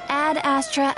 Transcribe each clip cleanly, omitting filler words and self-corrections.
Ad Astra.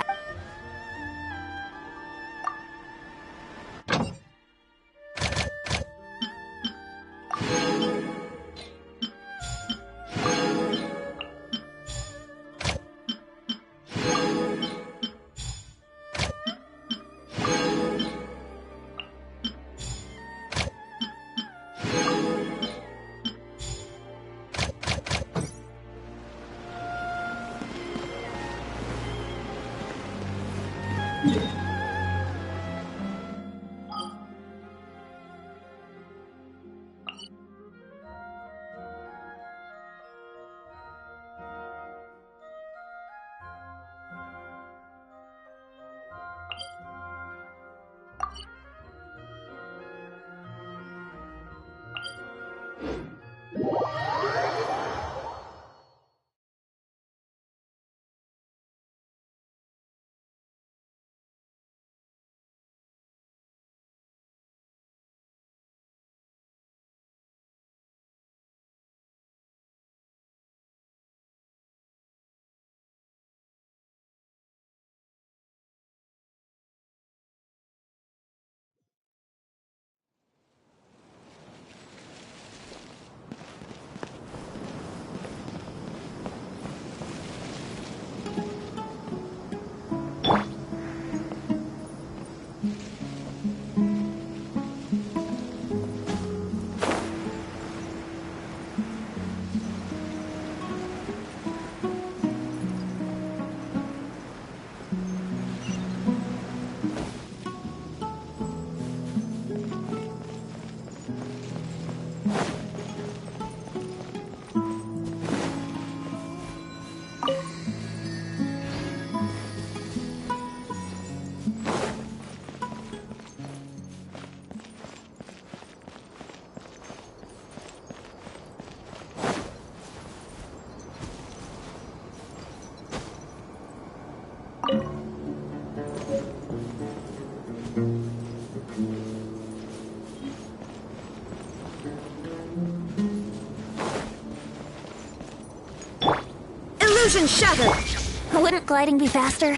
Illusion shattered! Wouldn't gliding be faster?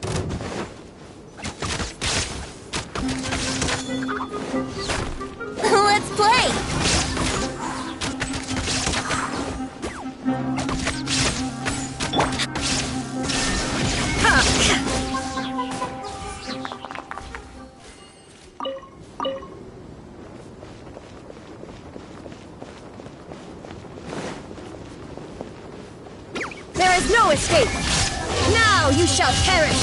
Let's play! There is no escape! Now you shall perish!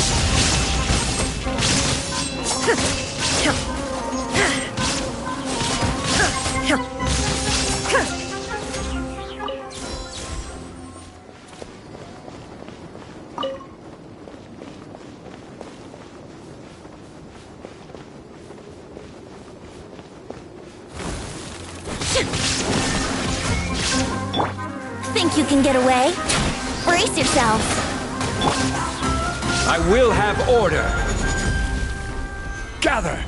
Think you can get away? Brace yourselves. I will have order. Gather.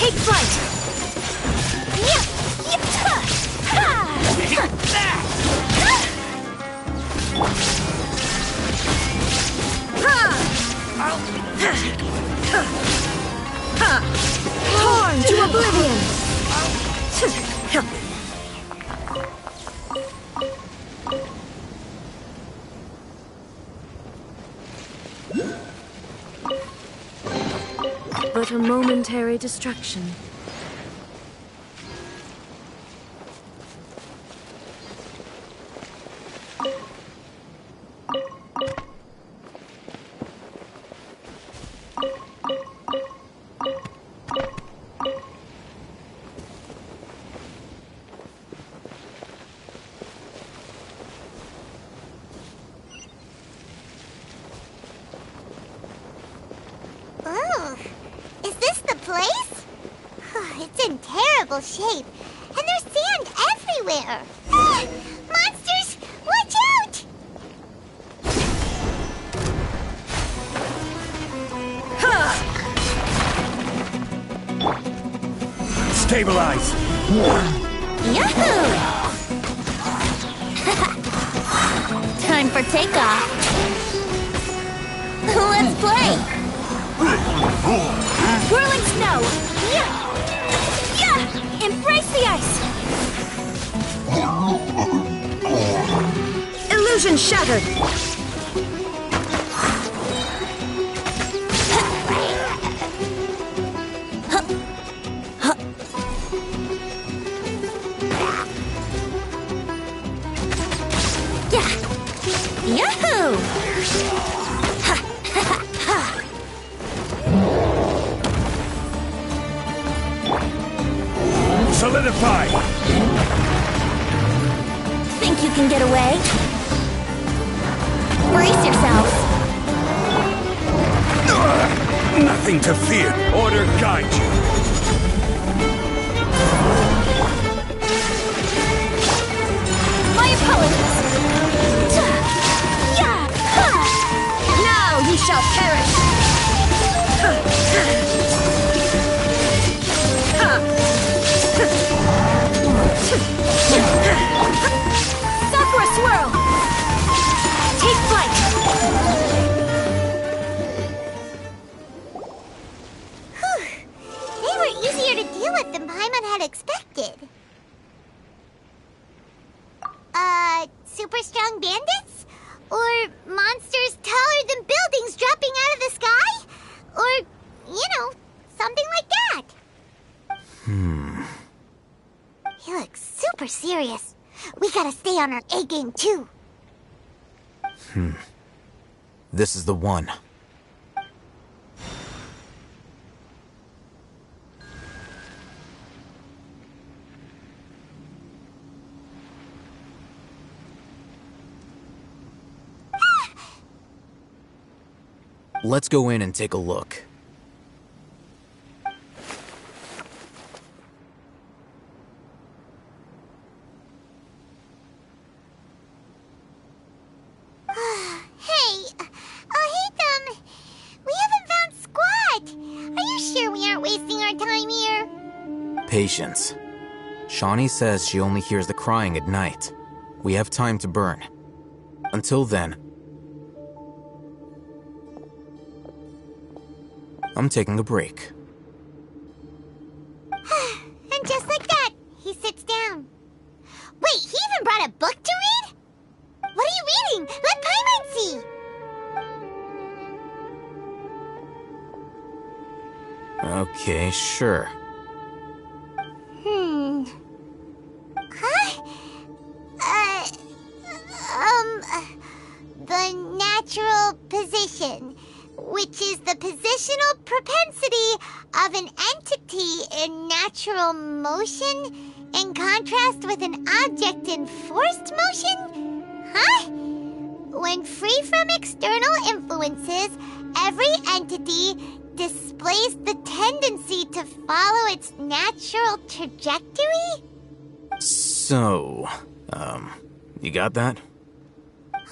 Take flight! Torn to oblivion! But a momentary distraction. Ooh, is this the place? It's in terrible shape, and there's sand everywhere. Ah, monsters, watch out! Stabilize! Yahoo! Time for takeoff. Let's play! Whirling snow! Embrace the ice! Illusion shattered! Yahoo! Solidify! Think you can get away? Brace yourselves! Nothing to fear. Order guide you. My apologies! Now you shall perish! Sakura swirl! Take flight! They were easier to deal with than Paimon had expected. Super strong bandits? Or monsters taller than buildings dropping out of the sky? Or, something like that. He looks super serious. We gotta stay on our A game too. This is the one. Let's go in and take a look. Hey, Hatham, we haven't found Squat. Are you sure we aren't wasting our time here? Patience. Shawnee says she only hears the crying at night. We have time to burn. Until then, I'm taking a break. And just like that, he sits down. Wait, he even brought a book to read? What are you reading? Let Paimon see! Okay, sure. Huh? The natural position, which is the positional propensity of an entity in natural motion in contrast with an object in forced motion? Huh? When free from external influences, every entity displays the tendency to follow its natural trajectory? So, you got that?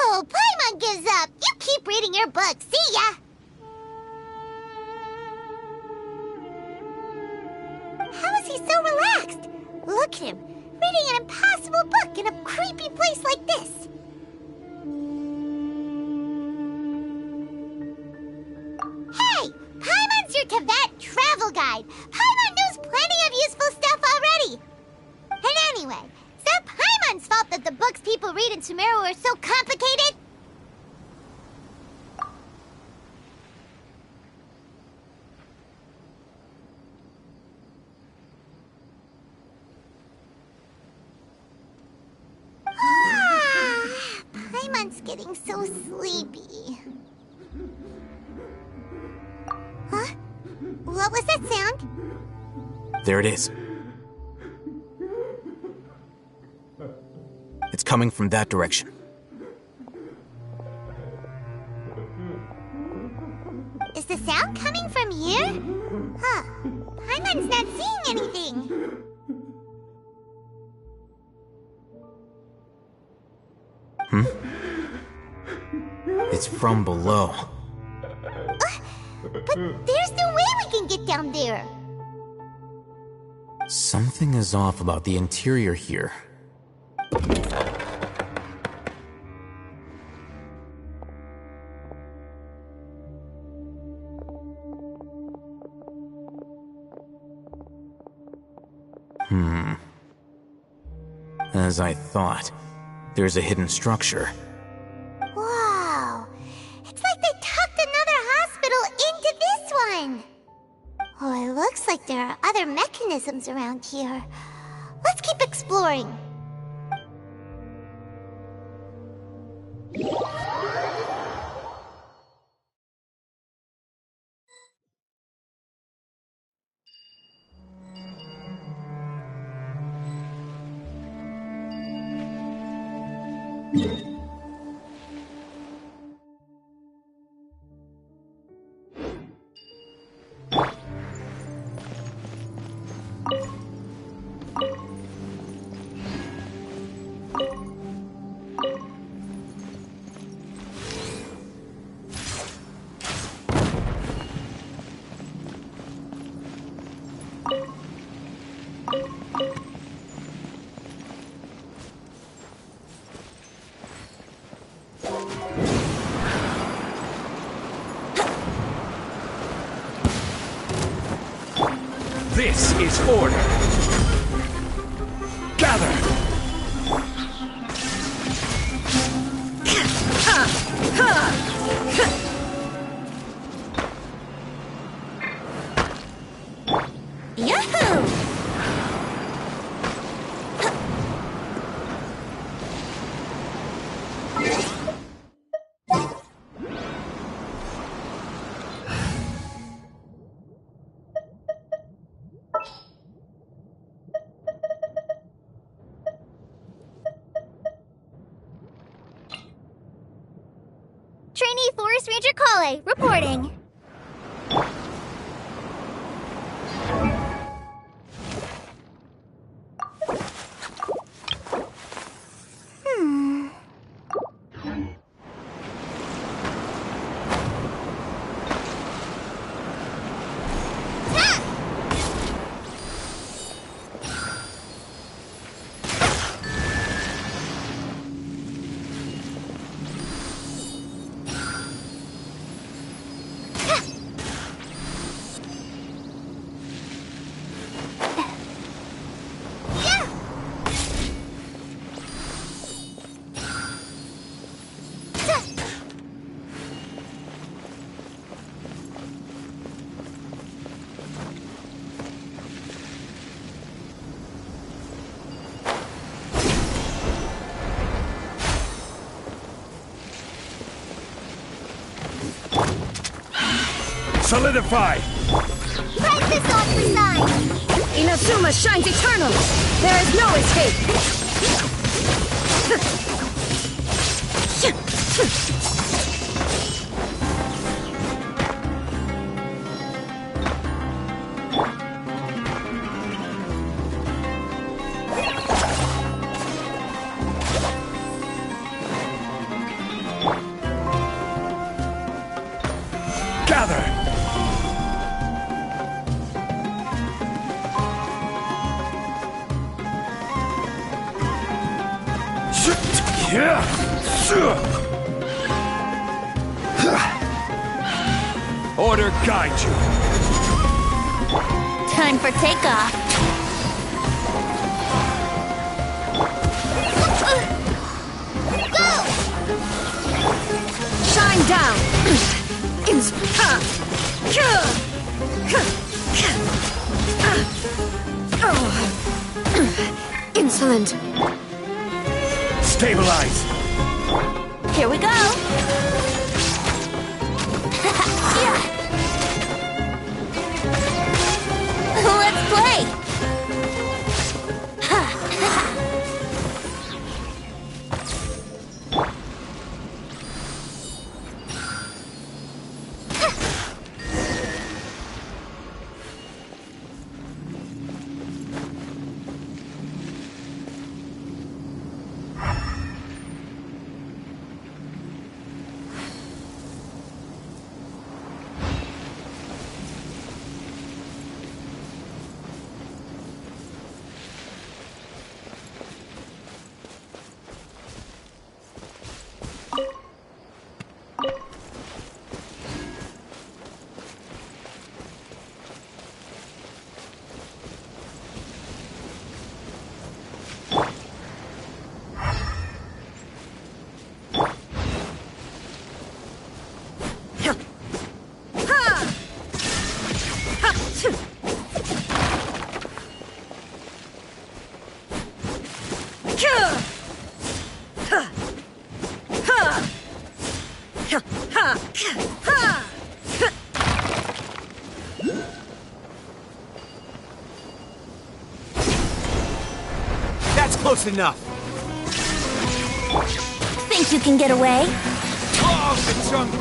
Oh, Paimon gives up. You keep reading your book. See ya. he's so relaxed? Look at him, reading an impossible book in a creepy place like this. Hey! Paimon's your Tibet travel guide. Paimon knows plenty of useful stuff already. And anyway, is that Paimon's fault that the books people read in Sumeru are so complicated? Paimon's getting so sleepy. Huh? What was that sound? There it is. It's coming from that direction. Is the sound coming from here? Huh. Paimon's not seeing anything. It's from below. But there's no way we can get down there. Something is off about the interior here. As I thought, there's a hidden structure. Wow. It's like they tucked another hospital into this one. Oh, it looks like there are other mechanisms around here. Let's keep exploring. This is order. Gather! Yahoo! Trainee Forest Ranger Kale, reporting. Solidify! Press this on for sign. Inazuma shines eternal! There is no escape! Gather! Order guide you. Time for takeoff. Go! Shine down! Insolent. Stabilize. Here we go! Let's play! That's close enough. Think you can get away? Oh, the jungle.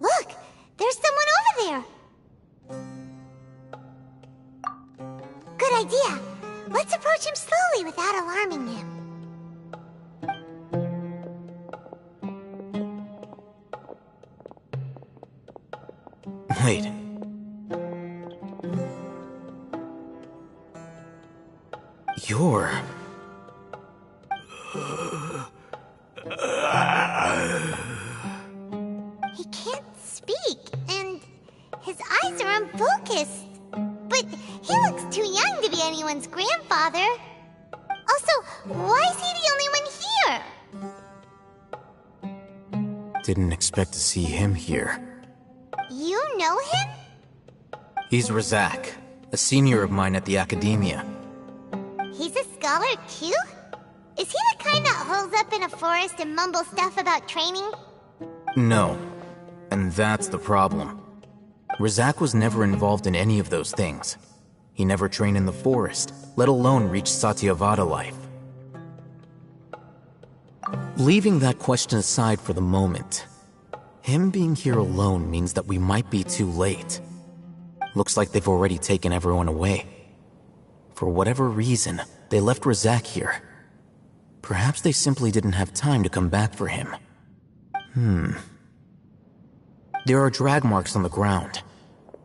Look! There's someone over there! Good idea. Let's approach him slowly without alarming him. Wait. You're... He can't speak, and his eyes are unfocused. But he looks too young to be anyone's grandfather. Also, why is he the only one here? Didn't expect to see him here. You know him? He's Razak, a senior of mine at the Academia. He's a scholar too? Is he the kind that holes up in a forest and mumbles stuff about training? No. And that's the problem. Razak was never involved in any of those things. He never trained in the forest, let alone reach Satyavada life. Leaving that question aside for the moment, him being here alone means that we might be too late. Looks like they've already taken everyone away. For whatever reason, they left Razak here. Perhaps they simply didn't have time to come back for him. There are drag marks on the ground.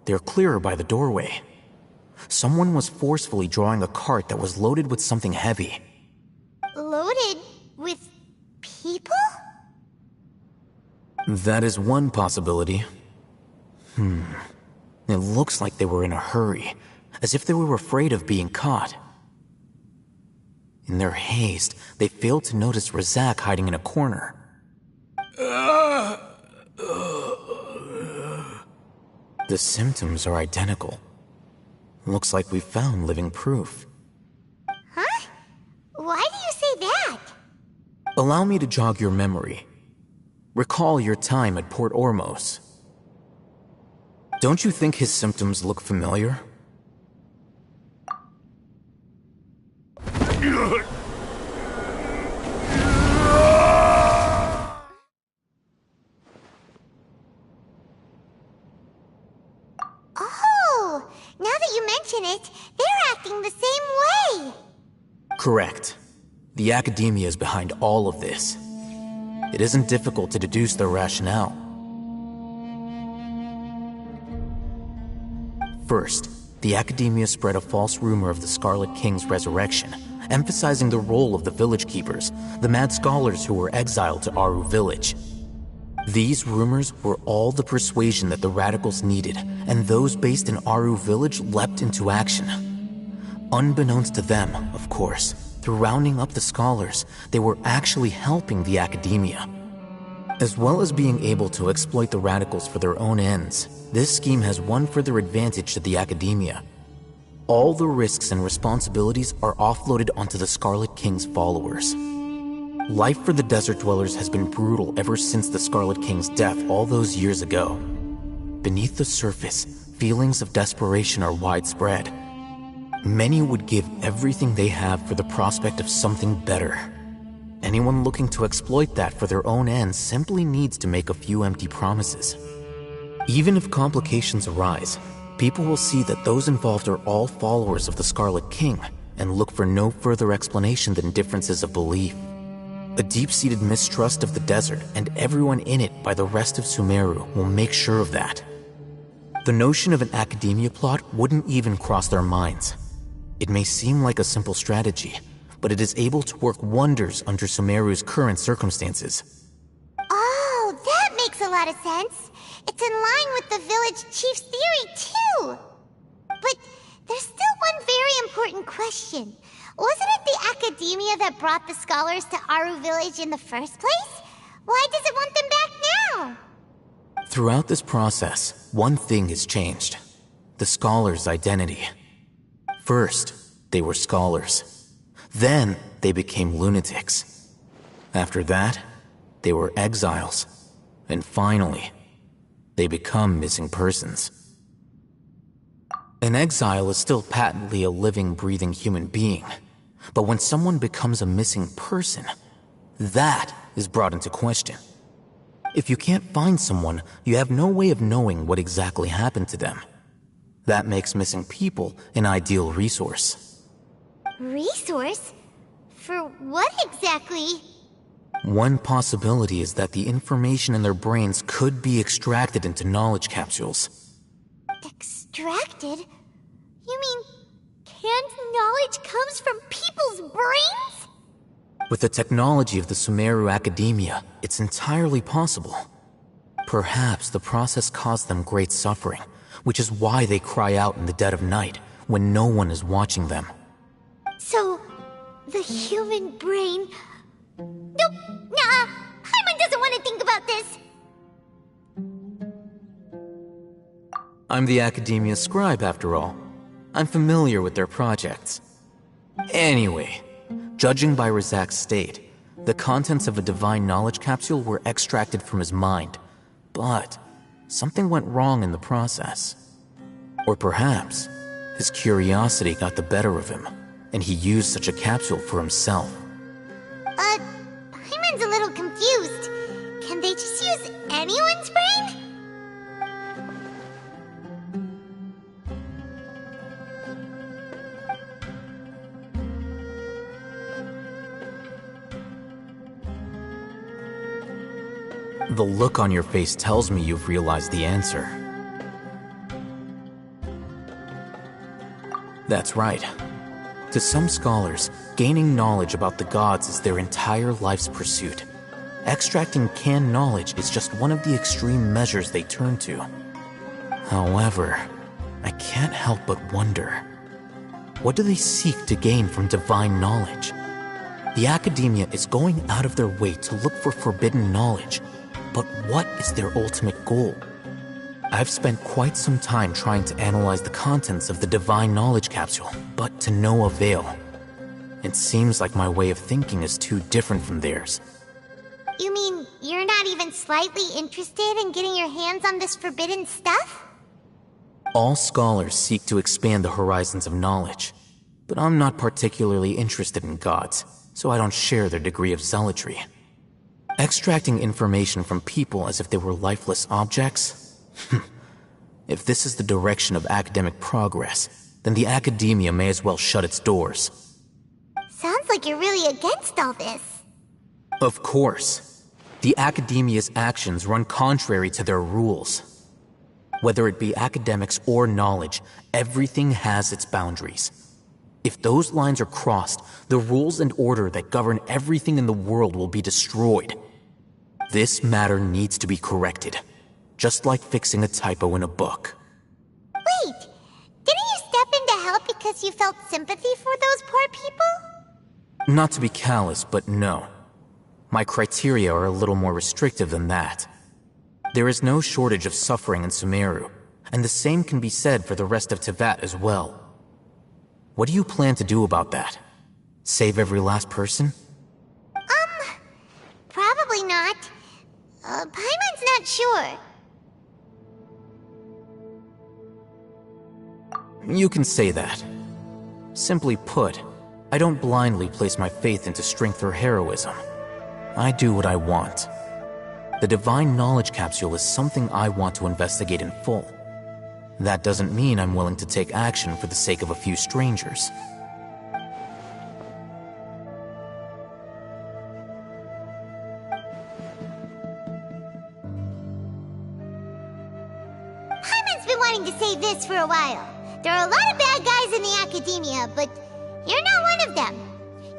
They're clearer by the doorway. Someone was forcefully drawing a cart that was loaded with something heavy. Loaded with people? That is one possibility. It looks like they were in a hurry, as if they were afraid of being caught. In their haste, they failed to notice Razak hiding in a corner. The symptoms are identical. Looks like we found living proof. Huh? Why do you say that? Allow me to jog your memory. Recall your time at Port Ormos. Don't you think his symptoms look familiar? Oh, now that you mention it, they're acting the same way. Correct. The Academia is behind all of this. It isn't difficult to deduce their rationale. First, the Academia spread a false rumor of the Scarlet King's resurrection, emphasizing the role of the village keepers, the mad scholars who were exiled to Aru village. These rumors were all the persuasion that the radicals needed, and those based in Aru village leapt into action. Unbeknownst to them, of course, through rounding up the scholars, they were actually helping the Academia. As well as being able to exploit the radicals for their own ends, this scheme has one further advantage to the Academia. All the risks and responsibilities are offloaded onto the Scarlet King's followers. Life for the desert dwellers has been brutal ever since the Scarlet King's death all those years ago. Beneath the surface, feelings of desperation are widespread. Many would give everything they have for the prospect of something better. Anyone looking to exploit that for their own ends simply needs to make a few empty promises. Even if complications arise, people will see that those involved are all followers of the Scarlet King and look for no further explanation than differences of belief. A deep-seated mistrust of the desert and everyone in it by the rest of Sumeru will make sure of that. The notion of an Academia plot wouldn't even cross their minds. It may seem like a simple strategy, but it is able to work wonders under Sumeru's current circumstances. Oh, that makes a lot of sense. It's in line with the village chief's theory, too. But there's still one very important question. Wasn't it the Academia that brought the scholars to Aru village in the first place? Why does it want them back now? Throughout this process, one thing has changed. The scholars' identity. First, they were scholars. Then, they became lunatics. After that, they were exiles. And finally, they become missing persons. An exile is still patently a living, breathing human being. But when someone becomes a missing person, that is brought into question. If you can't find someone, you have no way of knowing what exactly happened to them. That makes missing people an ideal resource. Resource? For what exactly? One possibility is that the information in their brains could be extracted into knowledge capsules. Extracted? You mean canned knowledge comes from people's brains? With the technology of the Sumeru Academia, it's entirely possible. Perhaps the process caused them great suffering, which is why they cry out in the dead of night when no one is watching them. So, the human brain... Nope, nah, Paimon doesn't want to think about this. I'm the Academia scribe, after all. I'm familiar with their projects. Anyway, judging by Razak's state, the contents of a divine knowledge capsule were extracted from his mind, but something went wrong in the process. Or perhaps, his curiosity got the better of him, and he used such a capsule for himself. Paimon's a little confused. Can they just use anyone's brain? The look on your face tells me you've realized the answer. That's right. To some scholars, gaining knowledge about the gods is their entire life's pursuit. Extracting canned knowledge is just one of the extreme measures they turn to. However, I can't help but wonder, what do they seek to gain from divine knowledge? The Academia is going out of their way to look for forbidden knowledge, but what is their ultimate goal? I've spent quite some time trying to analyze the contents of the divine knowledge capsule, but to no avail. It seems like my way of thinking is too different from theirs. You mean you're not even slightly interested in getting your hands on this forbidden stuff? All scholars seek to expand the horizons of knowledge, but I'm not particularly interested in gods, so I don't share their degree of zealotry. Extracting information from people as if they were lifeless objects? If this is the direction of academic progress, then the Academia may as well shut its doors. Sounds like you're really against all this. Of course. The Academia's actions run contrary to their rules. Whether it be academics or knowledge, everything has its boundaries. If those lines are crossed, the rules and order that govern everything in the world will be destroyed. This matter needs to be corrected, just like fixing a typo in a book. Wait, didn't you step in to help because you felt sympathy for those poor people? Not to be callous, but no. My criteria are a little more restrictive than that. There is no shortage of suffering in Sumeru, and the same can be said for the rest of Teyvat as well. What do you plan to do about that? Save every last person? Probably not. Paimon's not sure. You can say that. Simply put, I don't blindly place my faith into strength or heroism. I do what I want. The divine knowledge capsule is something I want to investigate in full. That doesn't mean I'm willing to take action for the sake of a few strangers. Paimon's been wanting to say this for a while. There are a lot of bad guys in the Academia, but you're not one of them.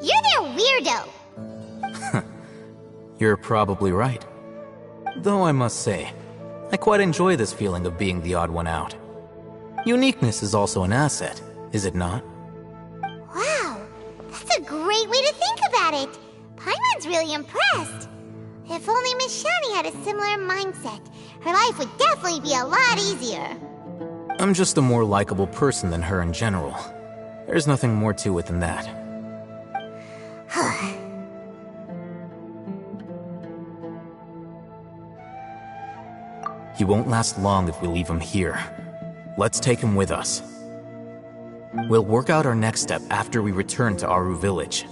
You're their weirdo. You're probably right. Though I must say, I quite enjoy this feeling of being the odd one out. Uniqueness is also an asset, is it not? Wow, that's a great way to think about it. Paimon's really impressed. If only Miss Shani had a similar mindset, her life would definitely be a lot easier. I'm just a more likable person than her in general. There's nothing more to it than that. He won't last long if we leave him here. Let's take him with us. We'll work out our next step after we return to Aru Village.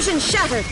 Illusion shattered!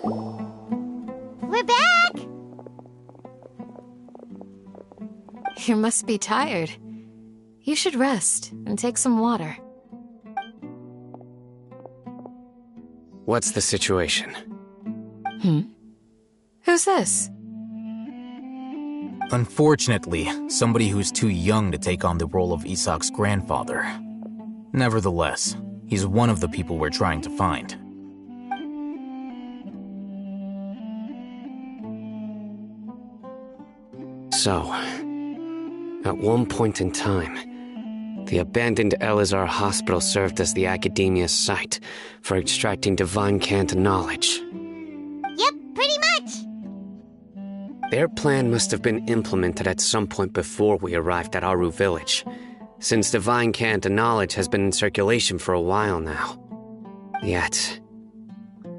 We're back! You must be tired. You should rest and take some water. What's the situation? Who's this? Unfortunately, somebody who's too young to take on the role of Isak's grandfather. Nevertheless, he's one of the people we're trying to find. So, at one point in time, the abandoned Elazar Hospital served as the Academia's site for extracting divine cant knowledge. Yep, pretty much. Their plan must have been implemented at some point before we arrived at Aru Village, since divine cant knowledge has been in circulation for a while now. Yet,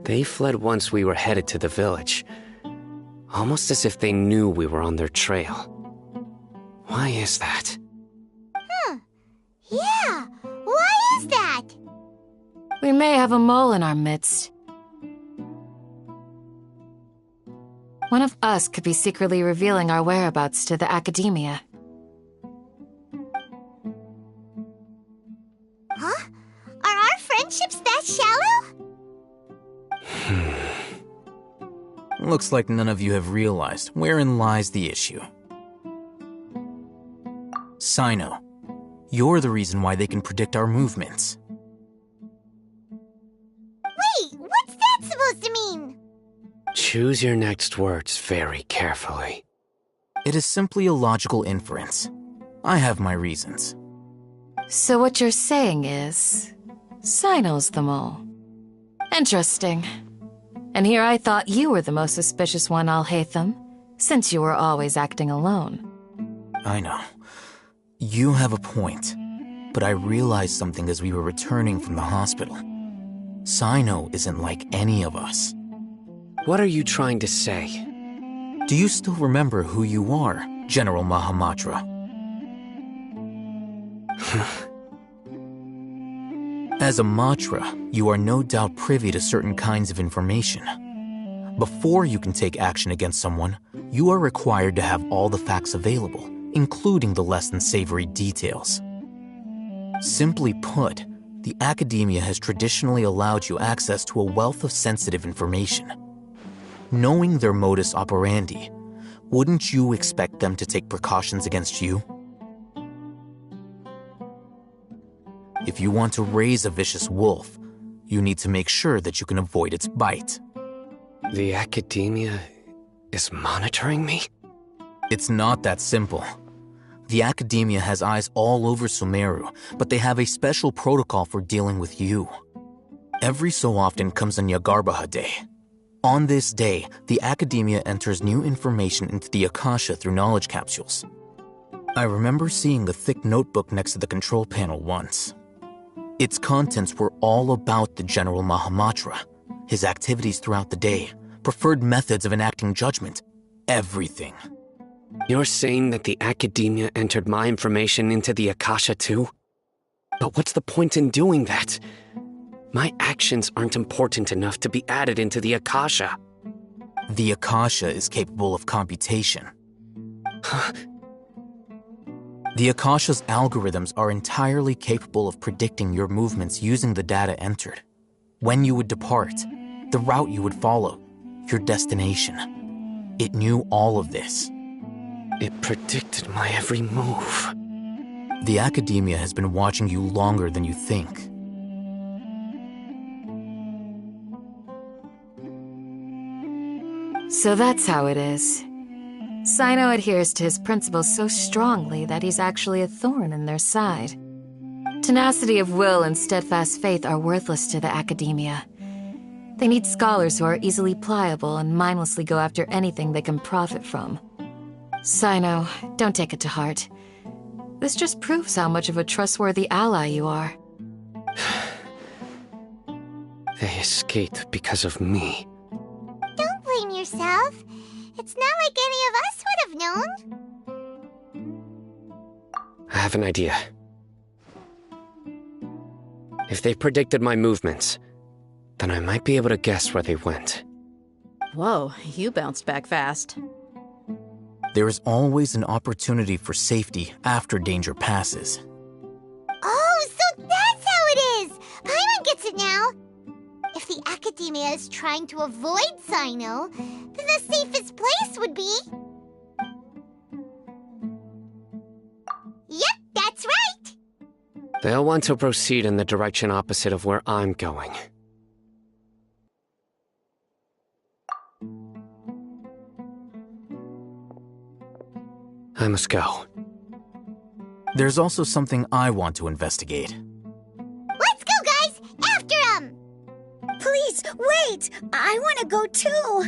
they fled once we were headed to the village, almost as if they knew we were on their trail. Why is that? Yeah, why is that? We may have a mole in our midst. One of us could be secretly revealing our whereabouts to the Academia. Huh? Are our friendships that shallow? Looks like none of you have realized wherein lies the issue. Sino, you're the reason why they can predict our movements. Wait, what's that supposed to mean? Choose your next words very carefully. It is simply a logical inference. I have my reasons. So what you're saying is, Sino's the mole. Interesting. And here I thought you were the most suspicious one, Al-Haytham, since you were always acting alone. I know. You have a point, but I realized something as we were returning from the hospital. Sino isn't like any of us. What are you trying to say? Do you still remember who you are, General Mahamatra? As a Matra, you are no doubt privy to certain kinds of information. Before you can take action against someone, you are required to have all the facts available, including the less than savory details. Simply put, the Academia has traditionally allowed you access to a wealth of sensitive information. Knowing their modus operandi, wouldn't you expect them to take precautions against you? If you want to raise a vicious wolf, you need to make sure that you can avoid its bite. The academia is monitoring me? It's not that simple. The academia has eyes all over Sumeru, but they have a special protocol for dealing with you. Every so often comes a Nyagarbaha Day. On this day, the academia enters new information into the Akasha through knowledge capsules. I remember seeing a thick notebook next to the control panel once. Its contents were all about the General Mahamatra, his activities throughout the day, preferred methods of enacting judgment, everything. You're saying that the academia entered my information into the Akasha too? But what's the point in doing that? My actions aren't important enough to be added into the Akasha. The Akasha is capable of computation. Huh? The Akasha's algorithms are entirely capable of predicting your movements using the data entered. When you would depart, the route you would follow, your destination. It knew all of this. It predicted my every move. The academia has been watching you longer than you think. So that's how it is. Sino adheres to his principles so strongly that he's actually a thorn in their side. Tenacity of will and steadfast faith are worthless to the academia. They need scholars who are easily pliable and mindlessly go after anything they can profit from. Sino, don't take it to heart. This just proves how much of a trustworthy ally you are. They escaped because of me. Don't blame yourself. It's not like any of us would have known. I have an idea. If they predicted my movements, then I might be able to guess where they went. Whoa, you bounced back fast. There is always an opportunity for safety after danger passes. Oh, so that's how it is! Paimon gets it now! If the academia is trying to avoid Sino, then the safest place would be... Yep, that's right! They'll want to proceed in the direction opposite of where I'm going. I must go. There's also something I want to investigate. Let's go, guys! After him! Please, wait! I want to go too!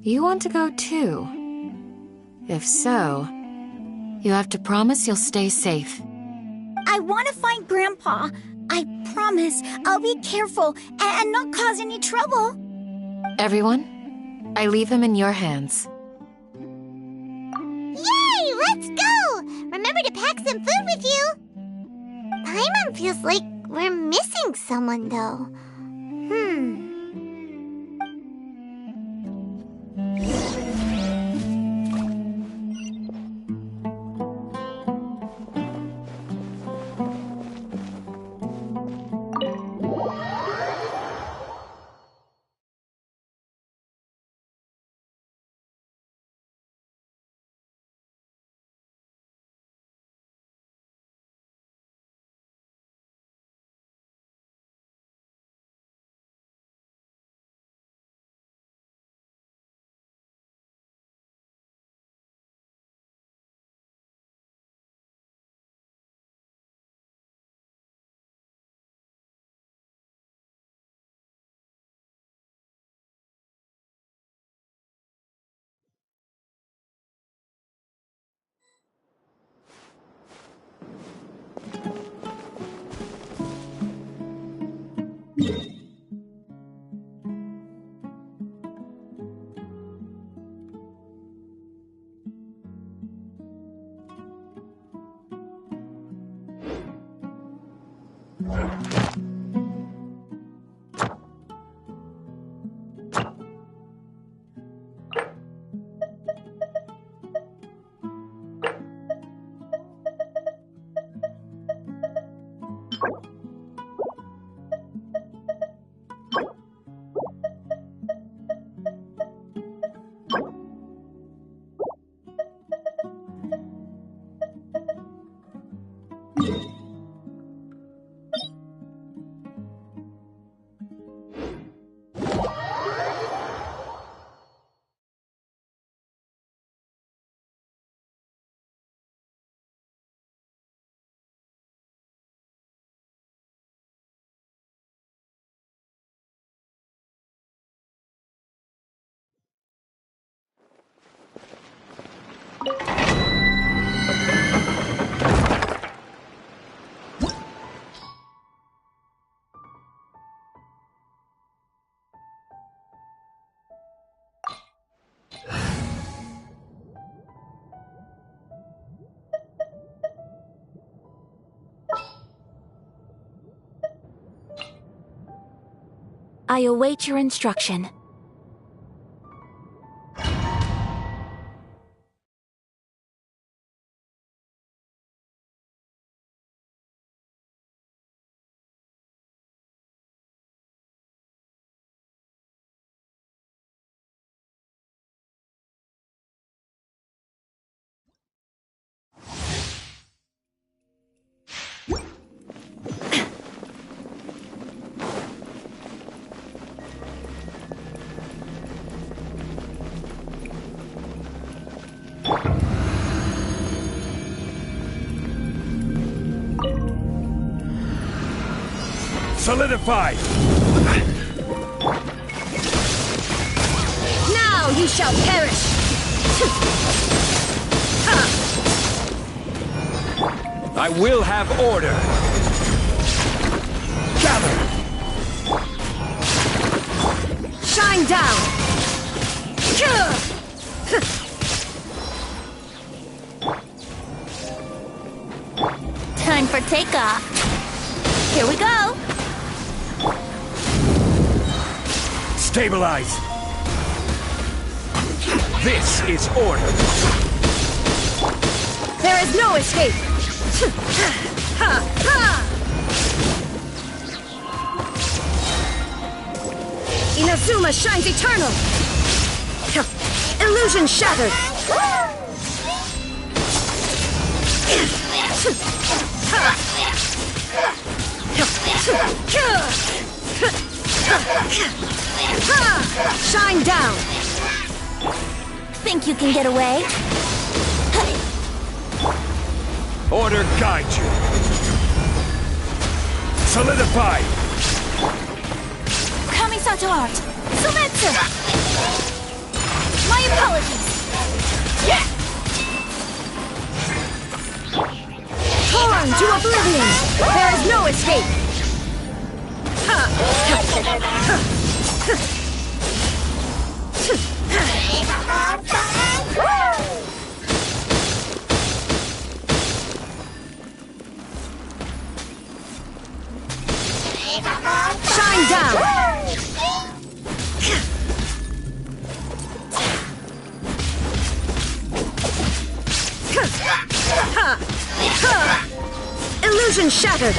You want to go too? If so, you have to promise you'll stay safe. I want to find Grandpa. I promise I'll be careful and not cause any trouble. Everyone, I leave him in your hands. Yay! Let's go! Remember to pack some food with you! Paimon feels like we're missing someone, though. I await your instruction. Solidified! Now you shall perish! I will have order! Gather! Shine down! Time for takeoff. Here we go. Stabilize! This is order! There is no escape! Inazuma shines eternal! Illusion shattered! Shine down! Think you can get away? Order guide you! Solidify! Kamisato art! Sumetsu! My apologies! Torn to oblivion! There is no escape! Shine down! Illusion shattered!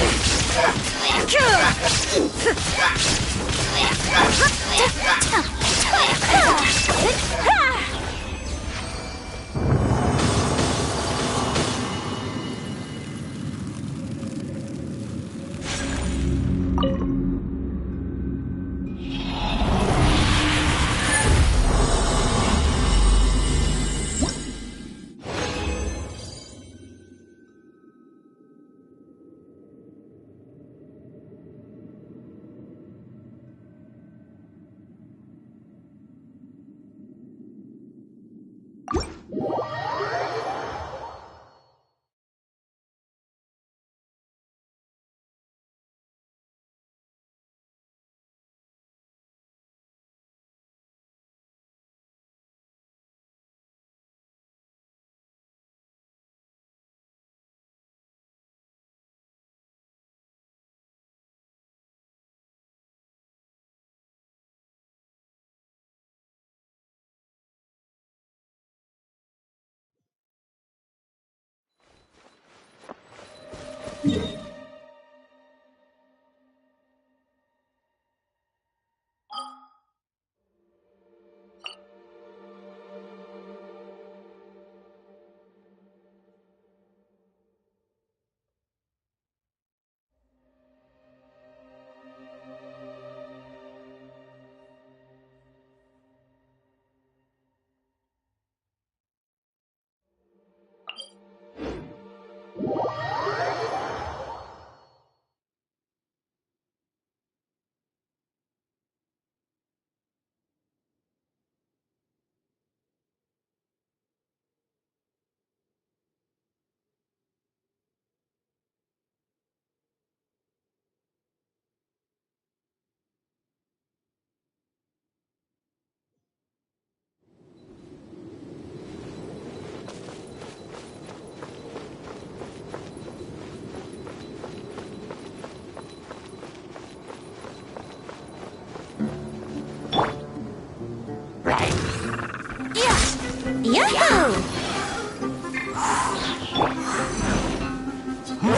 Yahoo!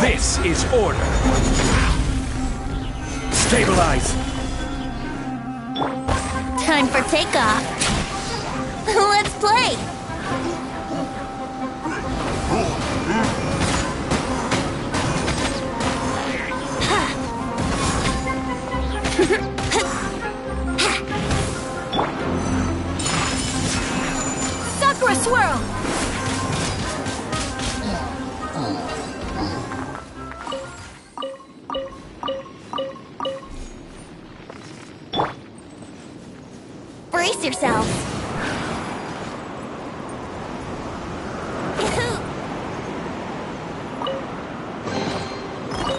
This is order. Stabilize. Time for takeoff. Let's play! Sakura swirl! Brace yourselves!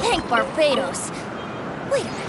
Thank Barbados! Wait a minute.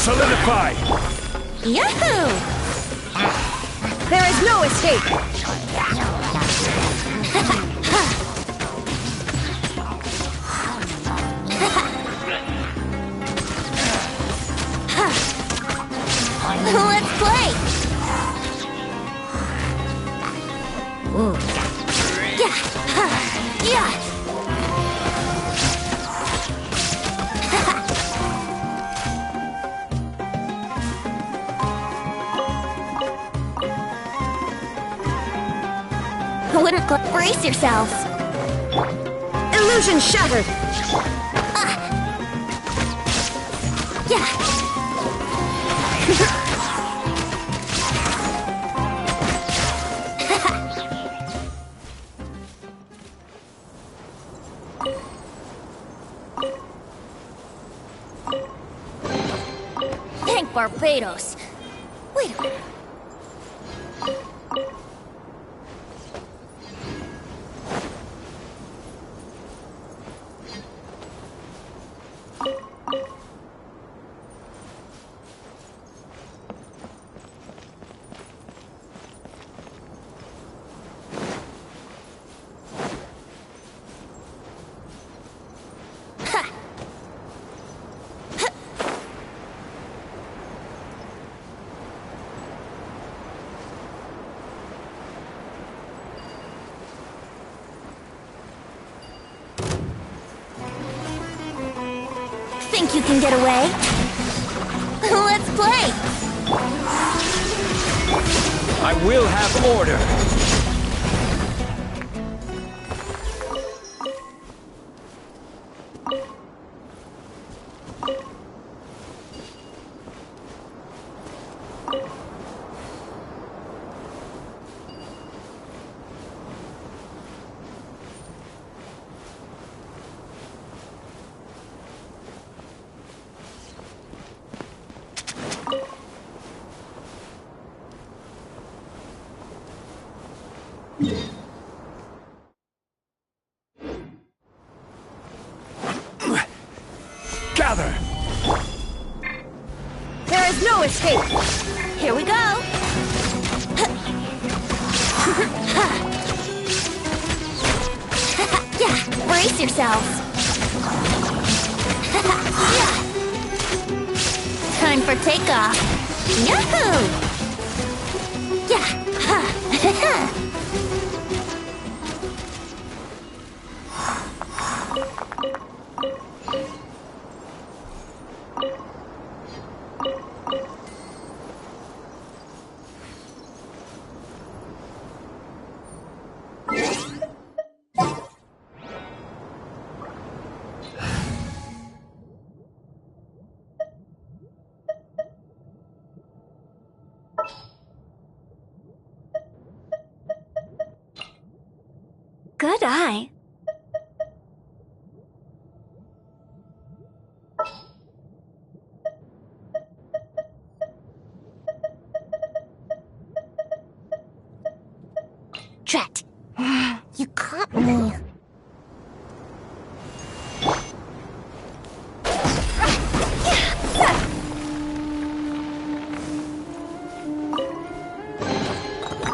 Solidify! Yahoo! There is no escape! Let's play! Yeah! Wouldn't brace yourselves! Illusion shattered! Yeah! Thank Barbados! Wait a minute. Think you can get away? Let's play! I will have order. Gather! There is no escape! Here we go! Yeah, brace yourselves! time for takeoff. Yahoo! Yeah! Ha! Good eye. Drat. You caught me.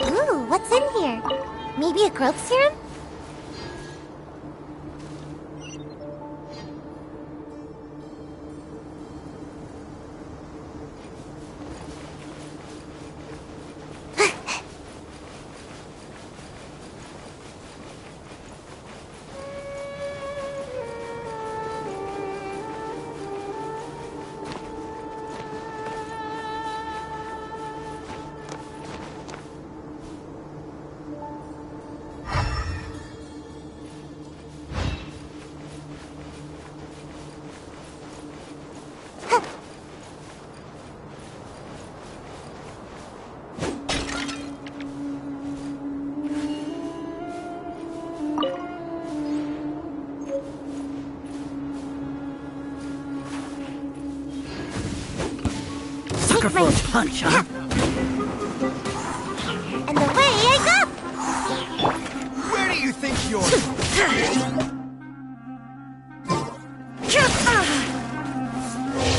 Ooh, what's in here? Maybe a growth serum? Sucker for a punch, huh? And away I go! Where do you think you're...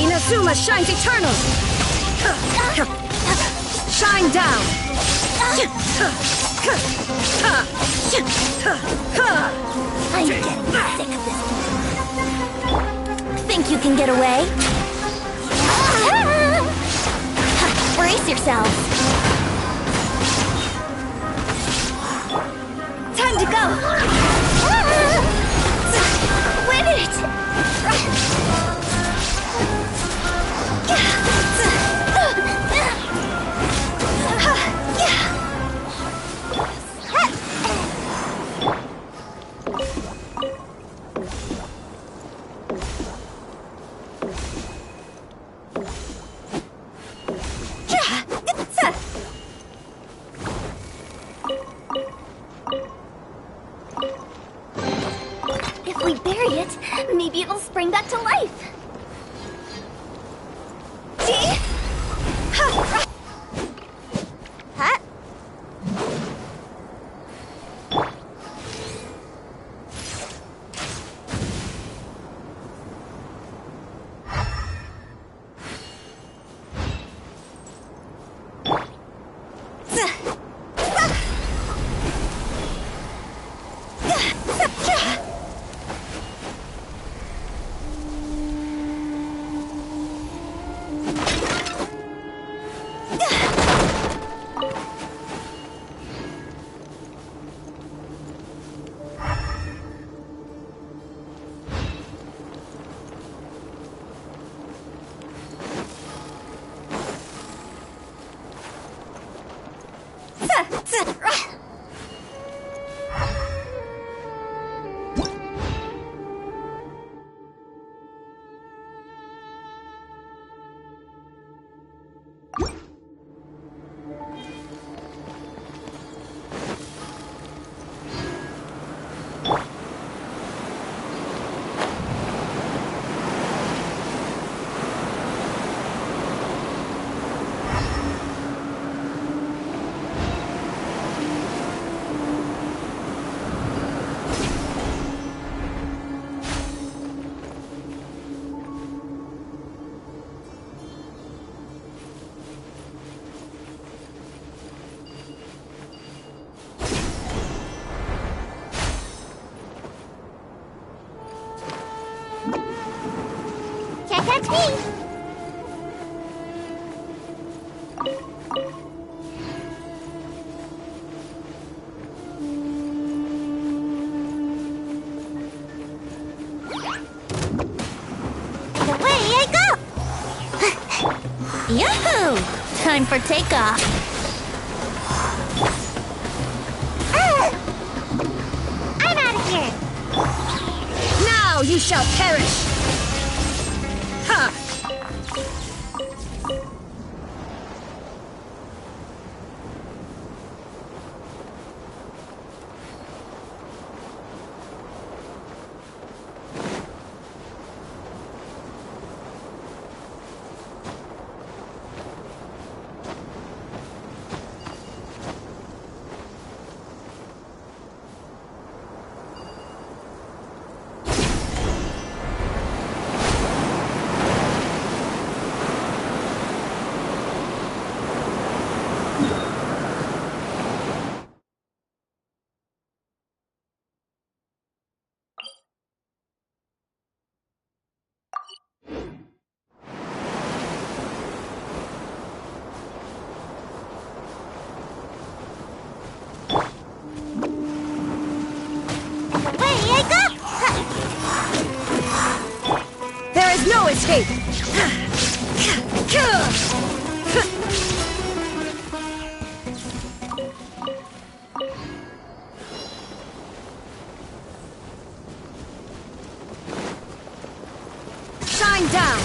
Inazuma shines eternal! Shine down! I'm getting sick of this. Think you can get away? Brace yourselves. Time to go. Win it! If we bury it, maybe it'll spring back to life. See? Huh? Can't catch me! Away I go! Yahoo! Time for takeoff. I'm out of here! Now you shall perish! Ha! Away I go! There is no escape! Shine down!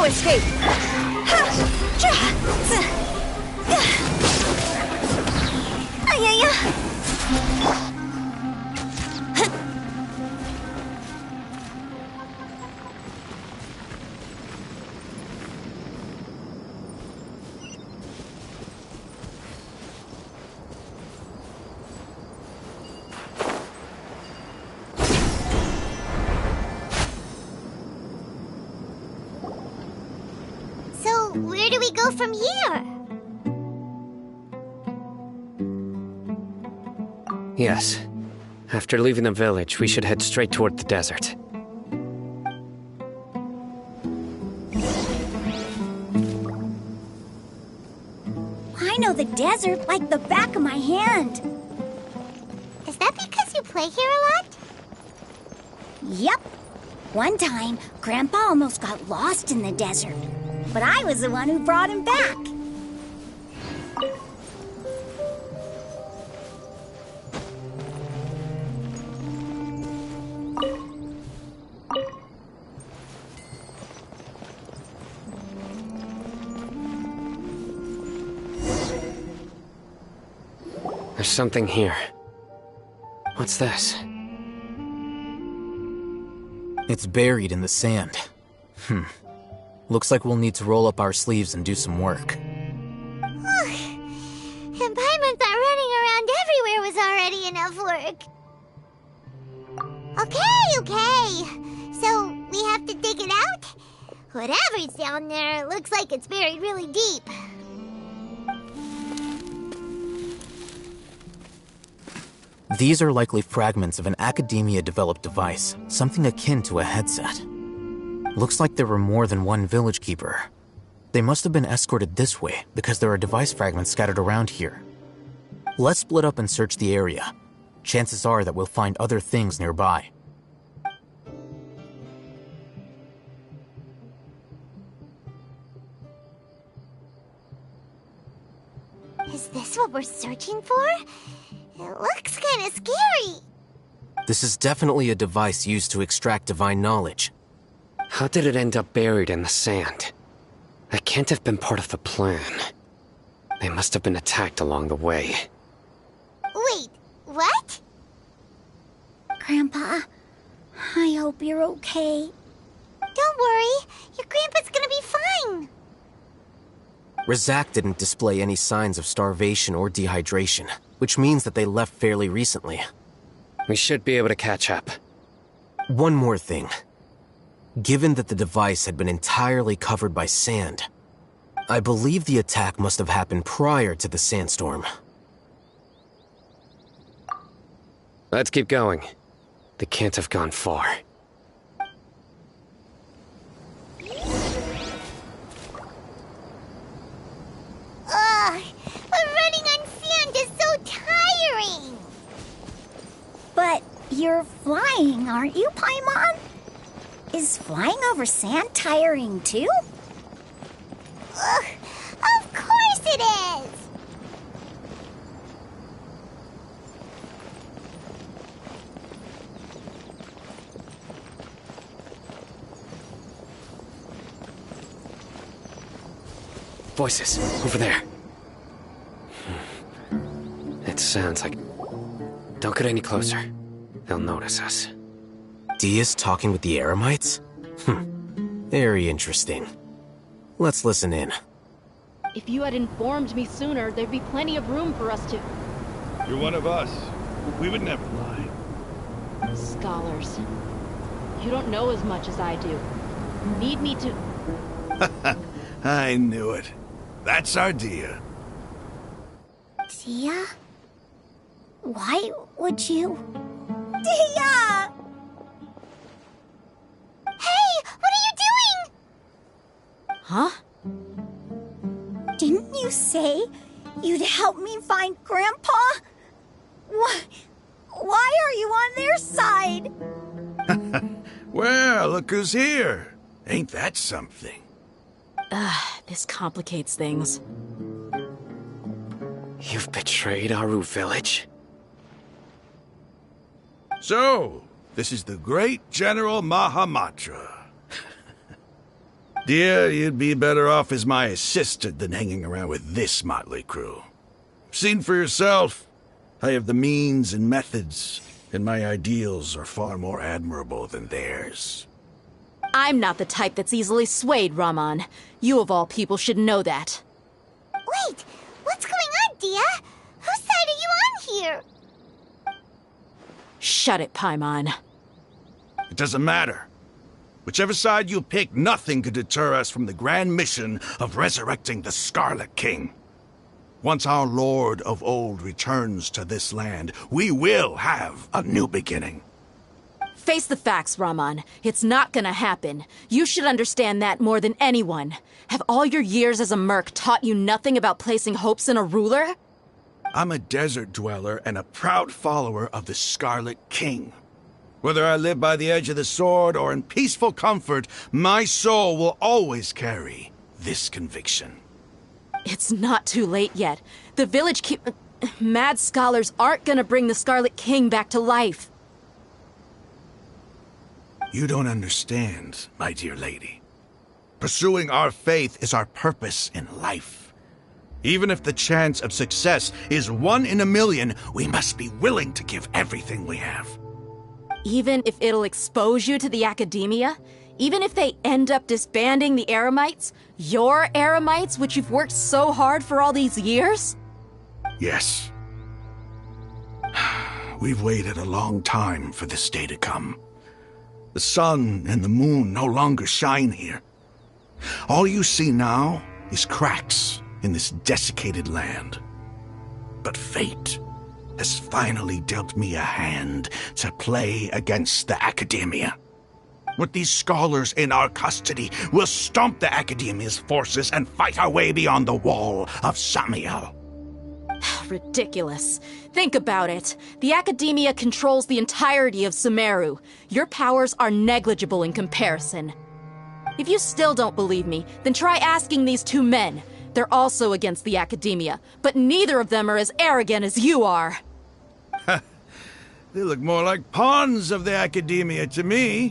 No escape! So, where do we go from here? Yes. After leaving the village, we should head straight toward the desert. I know the desert like the back of my hand. Is that because you play here a lot? Yep. One time, Grandpa almost got lost in the desert. But I was the one who brought him back. There's something here. What's this? It's buried in the sand. Looks like we'll need to roll up our sleeves and do some work. And Paimon thought running around everywhere was already enough work. Okay. So, we have to dig it out? Whatever's down there, looks like it's buried really deep. These are likely fragments of an academia-developed device, something akin to a headset. Looks like there were more than one village keeper. They must have been escorted this way because there are device fragments scattered around here. Let's split up and search the area. Chances are that we'll find other things nearby. Is this what we're searching for? It looks kind of scary. This is definitely a device used to extract divine knowledge. How did it end up buried in the sand? That can't have been part of the plan. They must have been attacked along the way. Wait, what? Grandpa, I hope you're okay. Don't worry, your grandpa's gonna be fine. Razak didn't display any signs of starvation or dehydration, which means that they left fairly recently. We should be able to catch up. One more thing. Given that the device had been entirely covered by sand, I believe the attack must have happened prior to the sandstorm. Let's keep going. They can't have gone far. Ugh, but running on sand is so tiring. But you're flying, aren't you, Paimon? Is flying over sand tiring too? Ugh, of course it is. Voices, over there. It sounds like... Don't get any closer. They'll notice us. Dia's talking with the Eremites? Very interesting. Let's listen in. If you had informed me sooner, there'd be plenty of room for us to... You're one of us. We would never lie. Scholars. You don't know as much as I do. Need me to... I knew it. That's our Dia. Dia? Why would you... Dia! Hey, what are you doing? Huh? Didn't you say you'd help me find Grandpa? Why are you on their side? Well, look who's here. Ain't that something? This complicates things. You've betrayed Aru Village? So, this is the great General Mahamatra. Dear, you'd be better off as my assistant than hanging around with this motley crew. Seen for yourself. I have the means and methods, and my ideals are far more admirable than theirs. I'm not the type that's easily swayed, Raman. You of all people should know that. Wait, what's going on, Dia? Whose side are you on here? Shut it, Paimon. It doesn't matter. Whichever side you pick, nothing could deter us from the grand mission of resurrecting the Scarlet King. Once our Lord of Old returns to this land, we will have a new beginning. Face the facts, Raman. It's not gonna happen. You should understand that more than anyone. Have all your years as a merc taught you nothing about placing hopes in a ruler? I'm a desert dweller and a proud follower of the Scarlet King. Whether I live by the edge of the sword or in peaceful comfort, my soul will always carry this conviction. It's not too late yet. The village mad scholars aren't gonna bring the Scarlet King back to life. You don't understand, my dear lady. Pursuing our faith is our purpose in life. Even if the chance of success is 1 in a million, we must be willing to give everything we have. Even if it'll expose you to the academia? Even if they end up disbanding the Eremites? Your Eremites, which you've worked so hard for all these years? Yes. We've waited a long time for this day to come. The sun and the moon no longer shine here. All you see now is cracks in this desiccated land. But fate has finally dealt me a hand to play against the academia. With these scholars in our custody, we'll stomp the academia's forces and fight our way beyond the wall of Samiel. Ridiculous. Think about it. The academia controls the entirety of Sumeru. Your powers are negligible in comparison. If you still don't believe me, then try asking these 2 men. They're also against the academia, but neither of them are as arrogant as you are. They look more like pawns of the academia to me.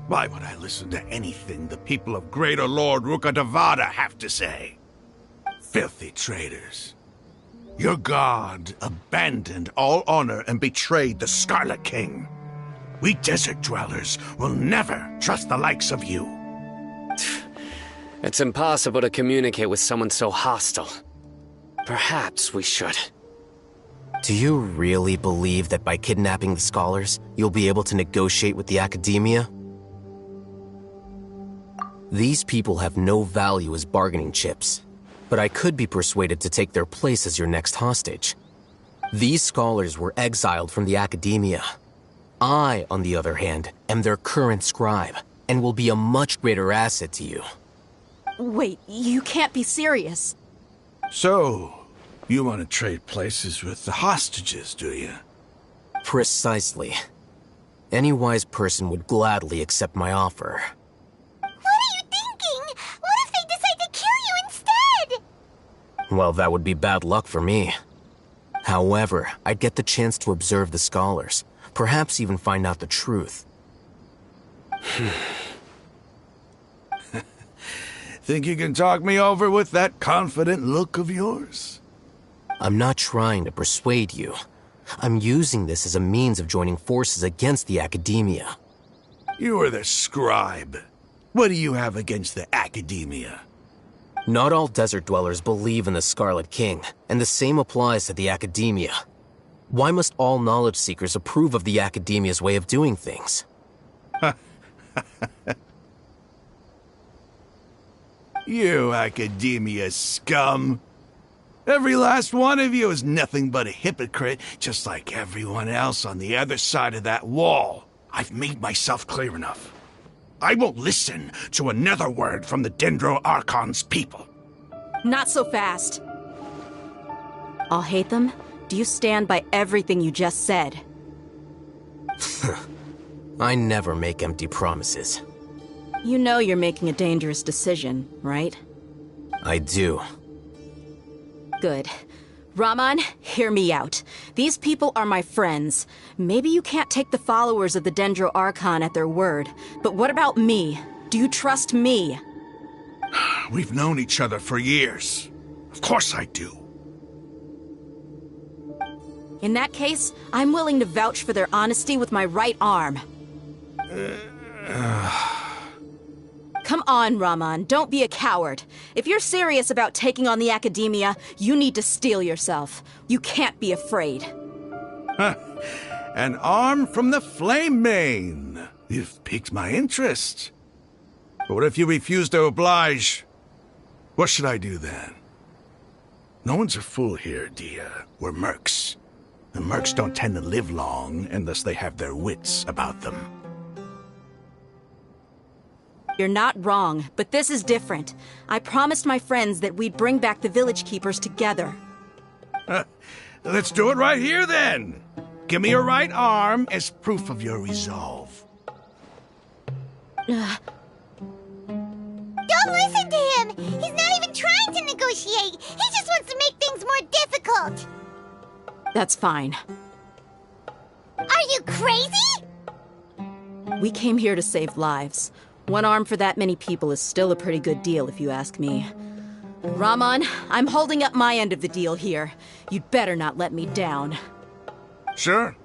Why would I listen to anything the people of Greater Lord Rukkhadevada have to say? Filthy traitors. Your god abandoned all honor and betrayed the Scarlet King. We desert dwellers will never trust the likes of you. It's impossible to communicate with someone so hostile. Perhaps we should. Do you really believe that by kidnapping the scholars, you'll be able to negotiate with the academia? These people have no value as bargaining chips, but I could be persuaded to take their place as your next hostage. These scholars were exiled from the academia. I, on the other hand, am their current scribe, and will be a much greater asset to you. Wait, you can't be serious. So, you want to trade places with the hostages, do you? Precisely. Any wise person would gladly accept my offer. What are you thinking? What if they decide to kill you instead? Well, that would be bad luck for me. However, I'd get the chance to observe the scholars, perhaps even find out the truth. Think you can talk me over with that confident look of yours? I'm not trying to persuade you. I'm using this as a means of joining forces against the academia. You are the scribe. What do you have against the academia? Not all desert dwellers believe in the Scarlet King, and the same applies to the academia. Why must all knowledge seekers approve of the academia's way of doing things? You academia scum. Every last one of you is nothing but a hypocrite, just like everyone else on the other side of that wall. I've made myself clear enough. I won't listen to another word from the Dendro Archon's people. Not so fast. I'll hate them. Do you stand by everything you just said? I never make empty promises. You know you're making a dangerous decision, right? I do. Good. Raman, hear me out. These people are my friends. Maybe you can't take the followers of the Dendro Archon at their word, but what about me? Do you trust me? We've known each other for years. Of course I do. In that case, I'm willing to vouch for their honesty with my right arm. Come on, Raman, don't be a coward. If you're serious about taking on the Academia, you need to steel yourself. You can't be afraid. An arm from the Flame Mane. You've piqued my interest. But what if you refuse to oblige? What should I do then? No one's a fool here, Dia. We're mercs. And mercs don't tend to live long unless they have their wits about them. You're not wrong, but this is different. I promised my friends that we'd bring back the Village Keepers together. Let's do it right here, then. Give me your right arm as proof of your resolve. Don't listen to him! He's not even trying to negotiate! He just wants to make things more difficult! That's fine. Are you crazy? We came here to save lives. One arm for that many people is still a pretty good deal, if you ask me. Raman, I'm holding up my end of the deal here. You'd better not let me down. Sure.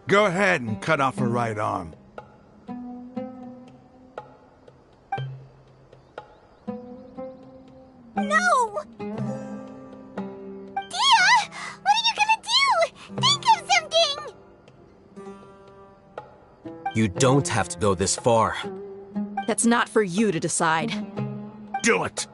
Go ahead and cut off her right arm. No! Dia! What are you gonna do? Think of something! You don't have to go this far. That's not for you to decide. Do it!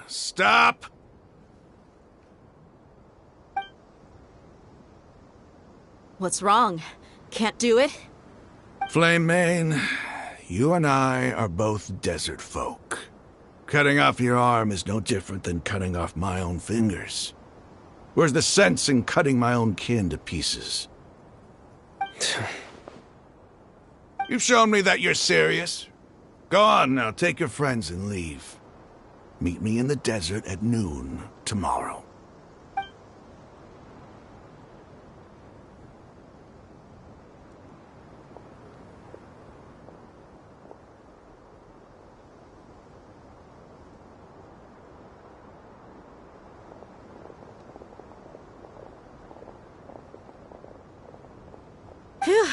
Stop! What's wrong? Can't do it? Flame Mane, you and I are both desert folk. Cutting off your arm is no different than cutting off my own fingers. Where's the sense in cutting my own kin to pieces? You've shown me that you're serious. Go on now, take your friends and leave. Meet me in the desert at noon tomorrow. Phew.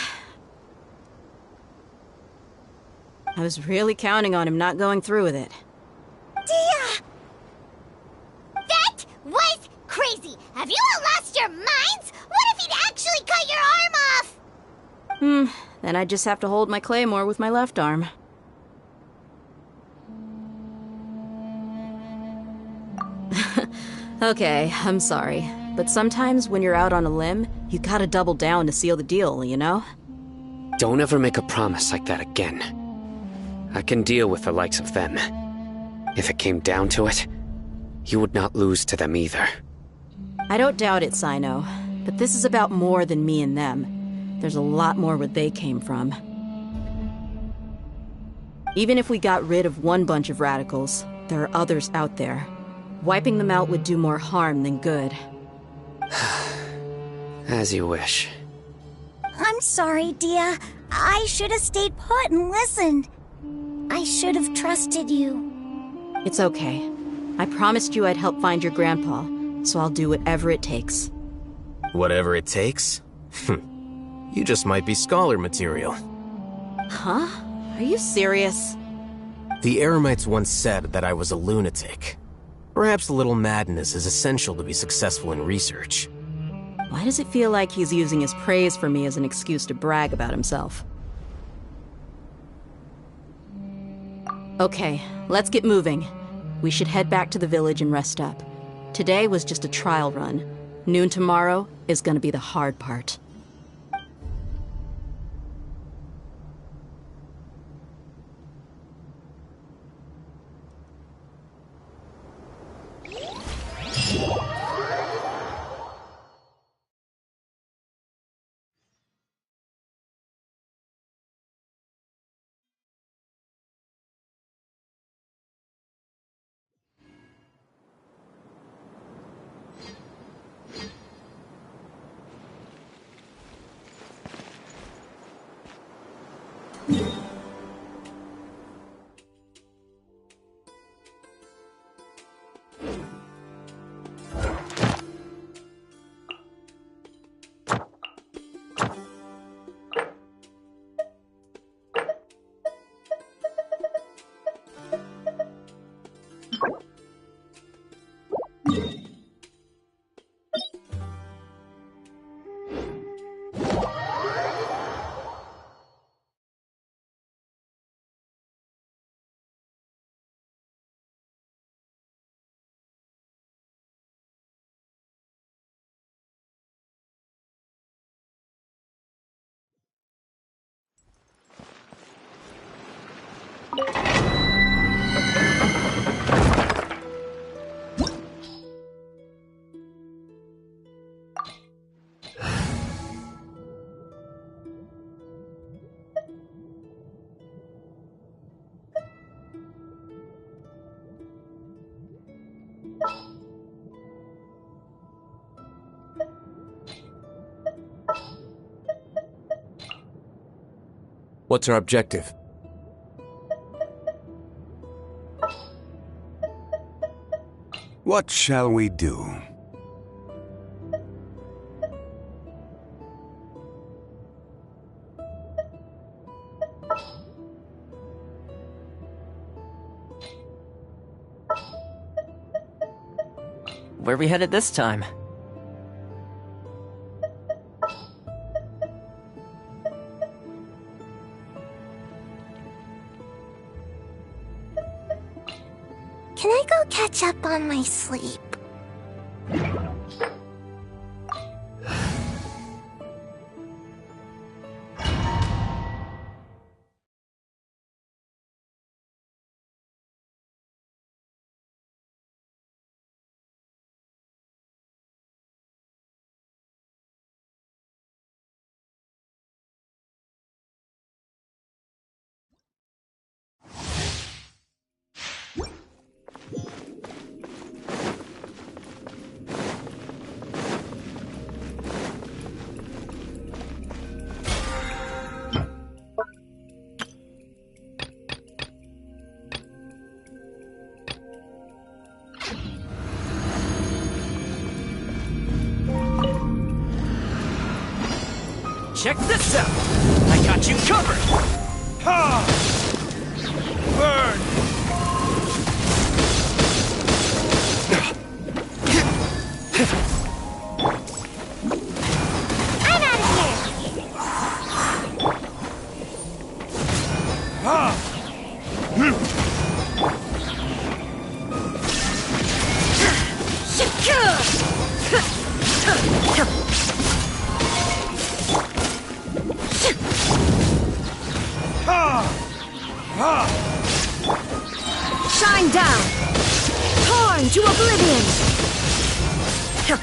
I was really counting on him not going through with it. Dia! That was crazy! Have you all lost your minds? What if he'd actually cut your arm off? Then I just have to hold my claymore with my left arm. Okay, I'm sorry. But sometimes when you're out on a limb, you gotta double down to seal the deal, you know? Don't ever make a promise like that again. I can deal with the likes of them. If it came down to it, you would not lose to them either. I don't doubt it, Sino. But this is about more than me and them. There's a lot more where they came from. Even if we got rid of one bunch of radicals, there are others out there. Wiping them out would do more harm than good. As you wish. I'm sorry, Dia. I should have stayed put and listened. I should have trusted you. It's okay. I promised you I'd help find your grandpa, so I'll do whatever it takes. Whatever it takes? You just might be scholar material. Huh? Are you serious? The Eremites once said that I was a lunatic. Perhaps a little madness is essential to be successful in research. Why does it feel like he's using his praise for me as an excuse to brag about himself? Okay, let's get moving. We should head back to the village and rest up. Today was just a trial run. Noon tomorrow is gonna be the hard part. What's our objective? What shall we do? Where are we headed this time? Can I go catch up on my sleep? Check this out! I got you covered! Ha! Burn! I'm out of here! Shine down! Torn to oblivion! Come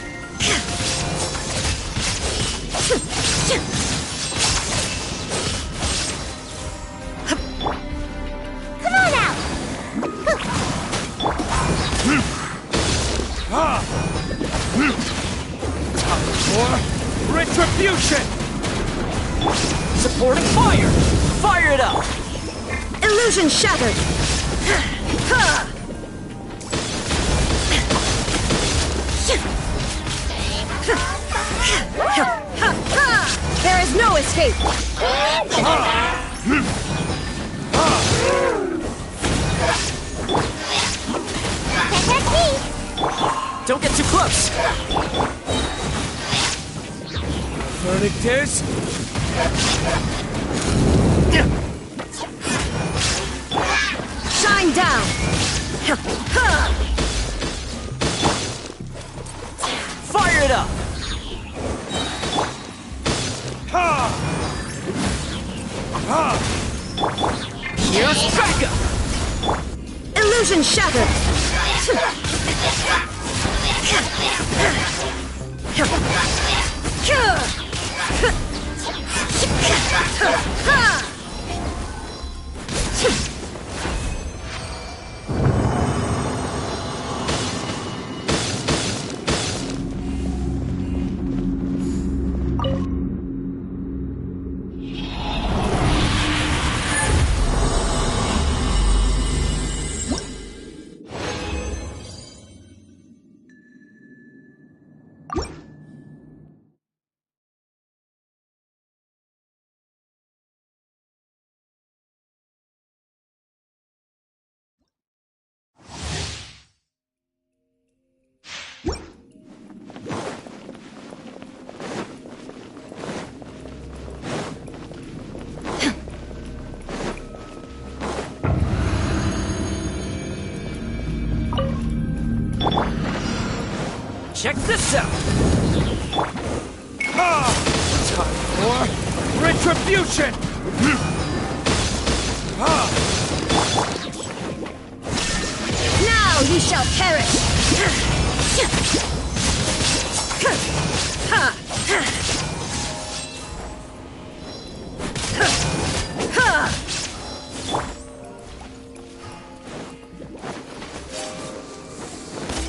on out! For retribution! Supporting fire! Fire it up! Illusion shattered! There is no escape! Can't catch me! Don't get too close! Verdict is... Shine down! Fire it up! Here's backup! Illusion shattered! Check this out! Time for retribution! Now you shall perish!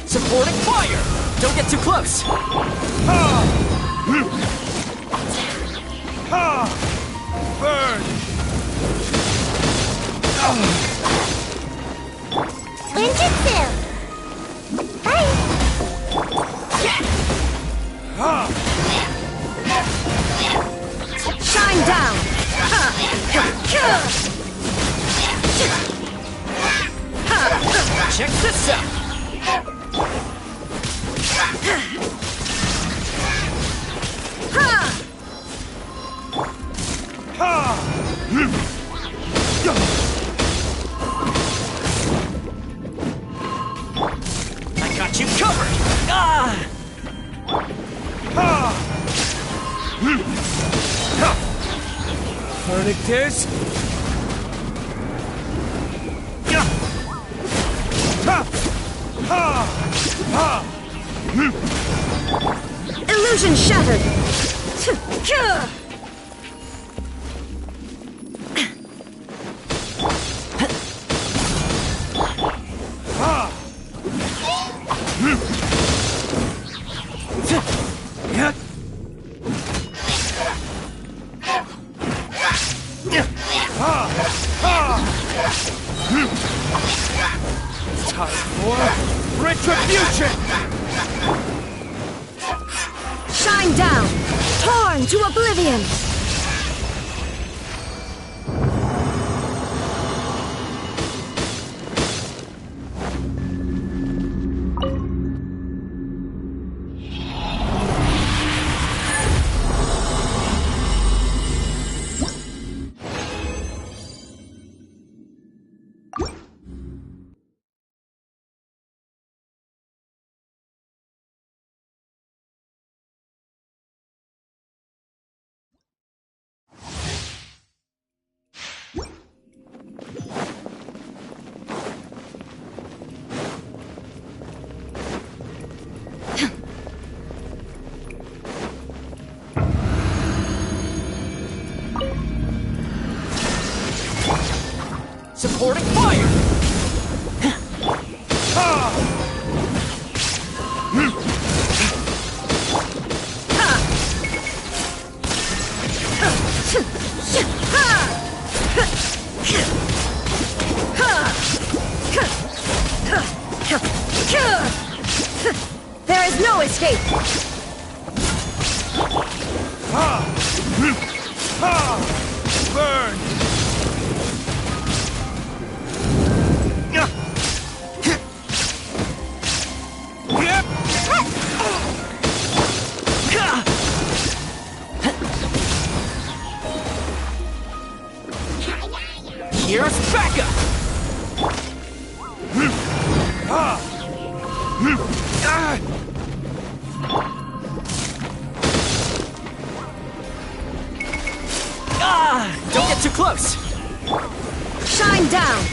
Supporting fire! Don't get too close! Burn! Ninjutsu! Bye! Shine down! Check this out! I got you covered! Verdict is... Illusion shattered! Time for retribution! Shine down! Torn to oblivion! Supporting fire! There is no escape! Burn! Here's backup! Don't get too close! Shine down!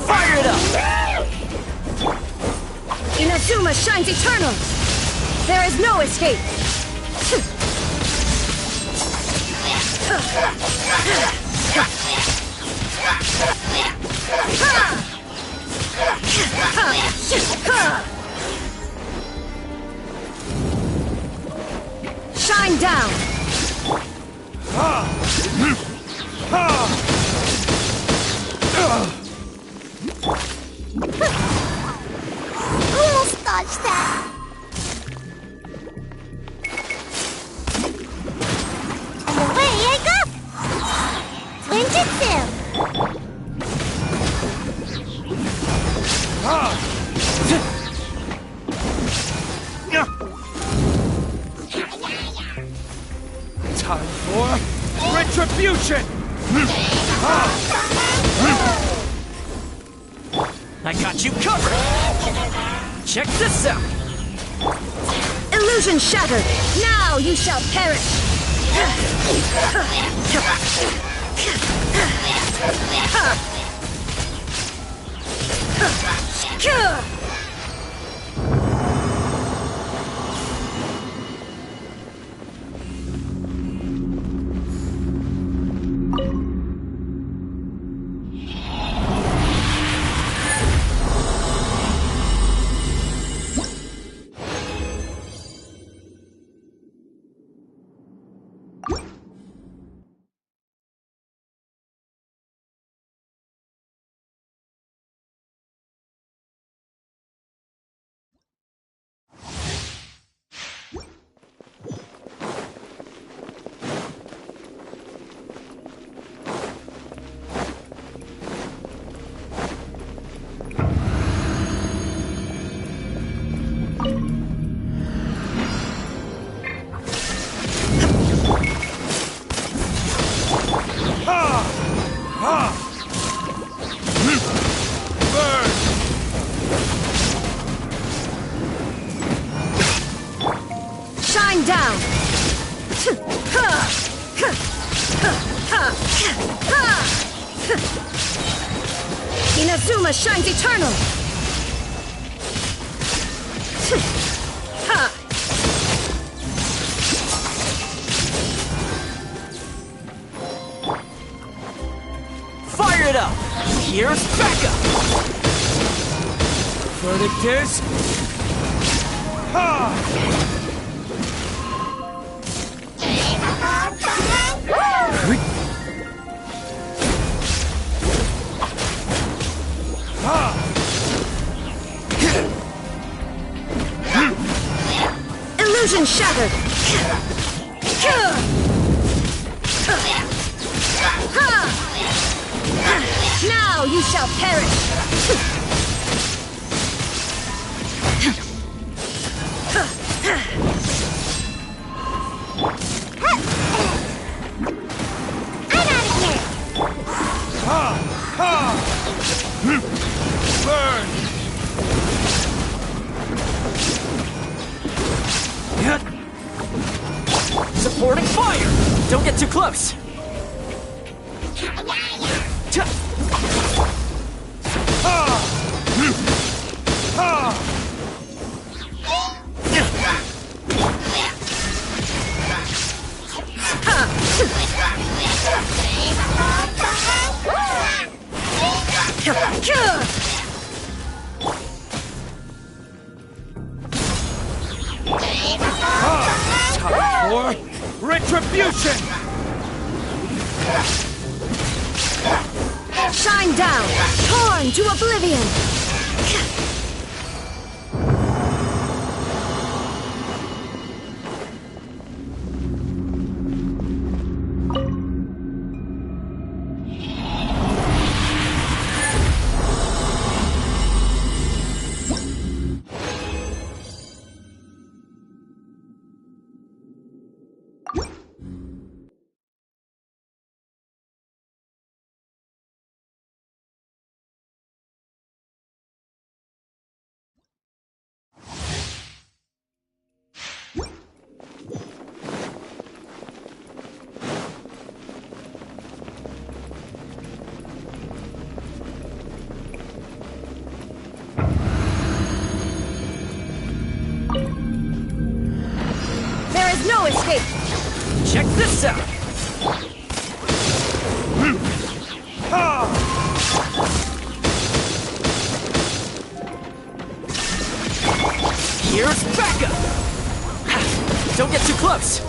Fire it up! Inazuma shines eternal! There is no escape! Shine down! Almost dodged that. And away I go! Ninjutsu! Time for retribution! Retribution! I got you covered! Check this out! Illusion shattered! Now you shall perish! Shine down! Inazuma shines eternal! Fire it up! Here's backup! Verdictors! Ha! Illusion shattered! Now you shall perish! Supporting fire! Don't get too close! Time for retribution! Shine down! Torn to oblivion! There is no escape! Check this out! Here's backup! Don't get too close!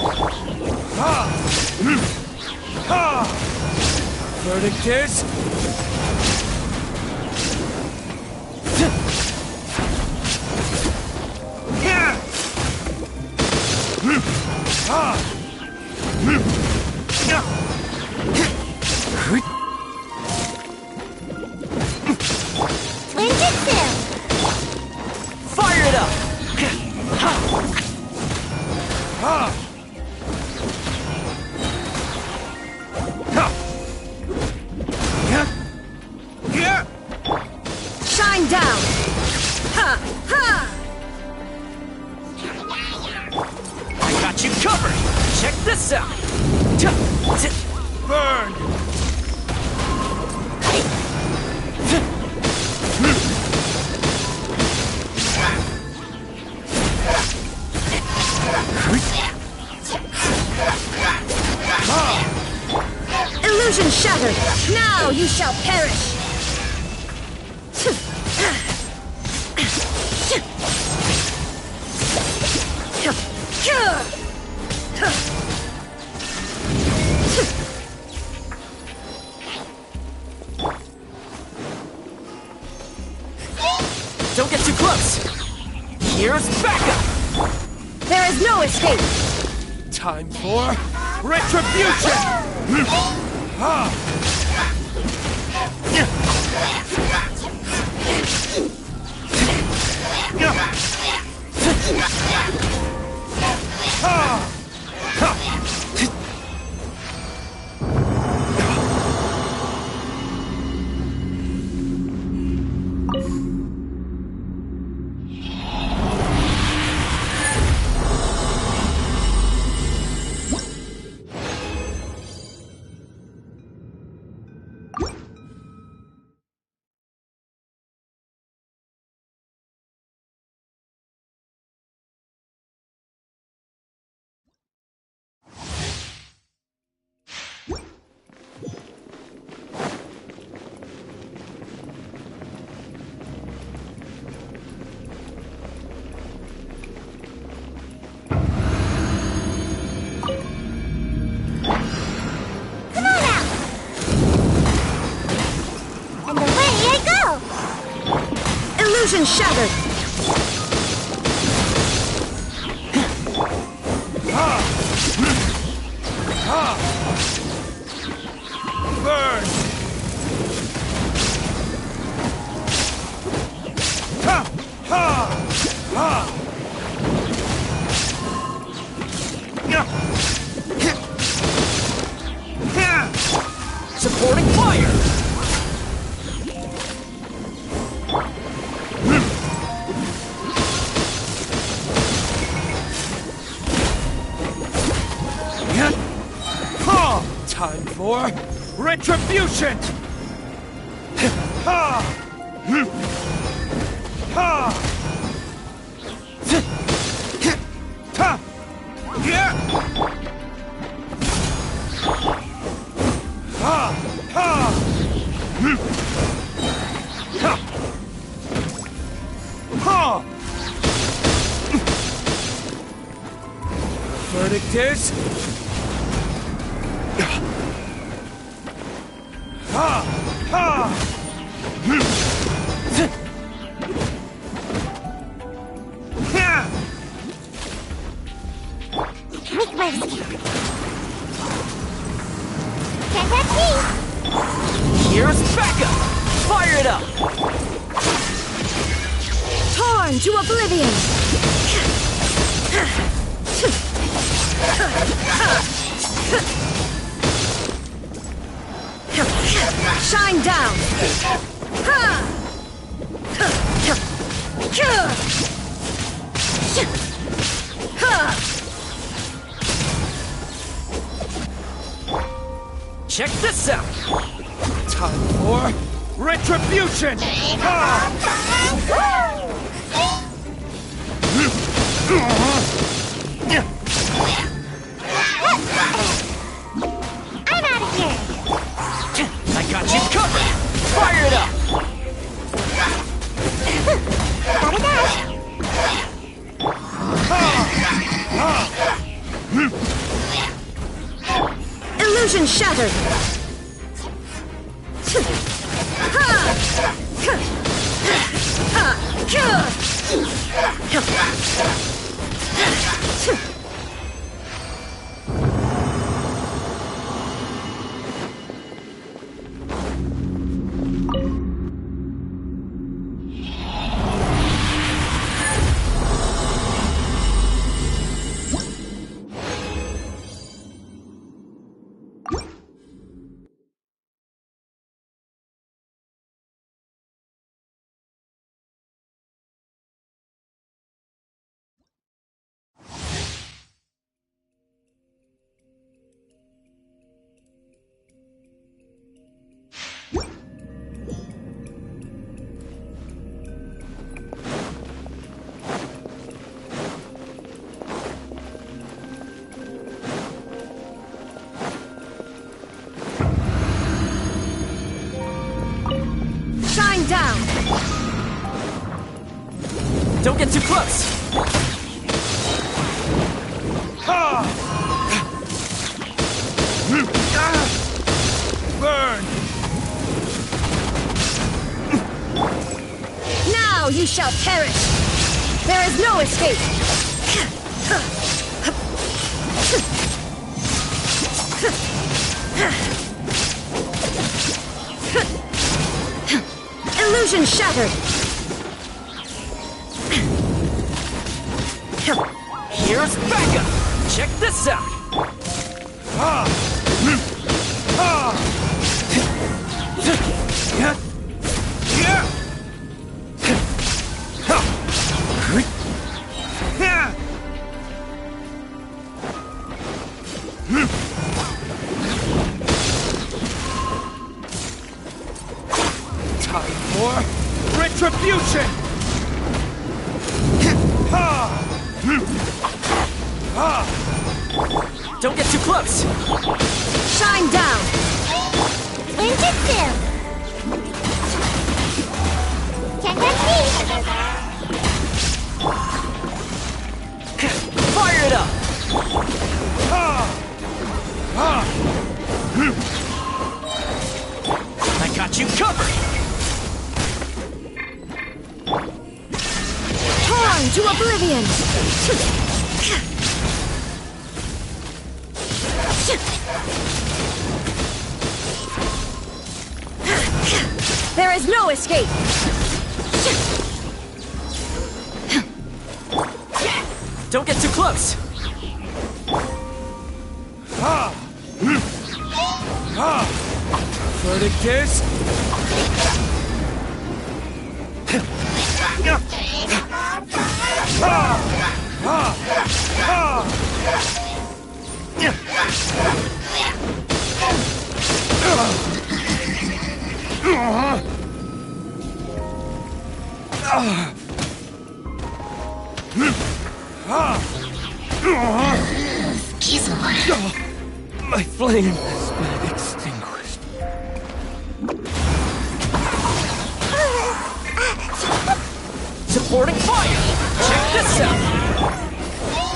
Verdictors! Fire it up! Now you shall perish! Don't get too close! Here's backup! There is no escape! Time for retribution! Illusion shattered! Burn! Supporting fire! Time for retribution! Verdict is... Make my escape. Can't touch me! Here's backup! Fire it up! Torn to oblivion! Shine down! Check this out! Time for retribution! I'm out of here! I got you covered! Fire it up! Gotta dash! Illusion shattered! Don't get too close! Burn! Now you shall perish! There is no escape! Illusion shattered! Here's backup! Check this out! Time for retribution! Don't get too close! Shine down! Ninjutsu! Can't touch me! Fire it up! I got you covered! Torn to oblivion! There is no escape! Don't get too close! Verdict is... My flame has been extinguished. Supporting fire! Check this out!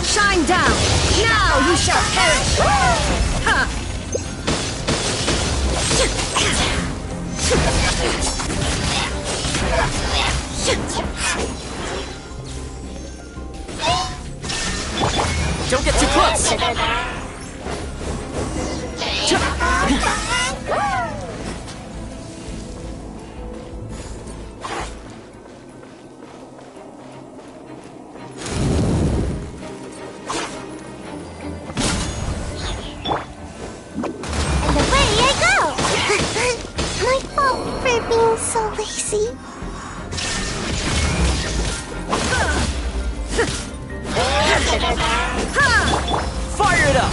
Shine down! Now you shall perish! Ha! Don't get too close! And away I go! My fault for being so lazy. Fire it up!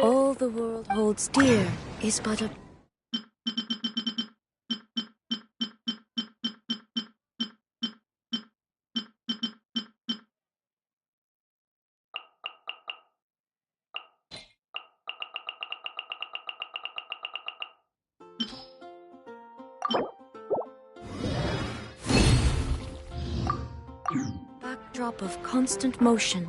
All the world holds dear is but a... backdrop of constant motion.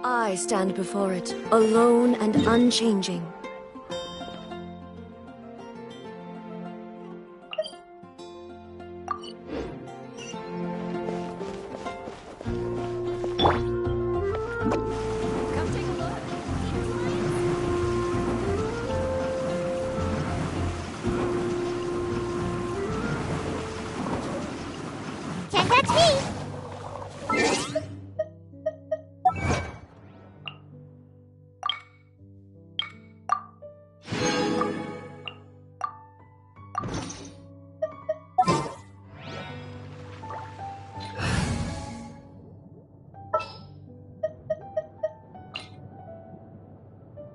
I stand before it, alone and unchanging. Can't touch me!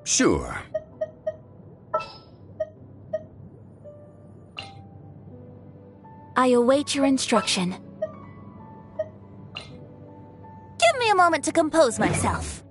Sure. I await your instruction. Give me a moment to compose myself.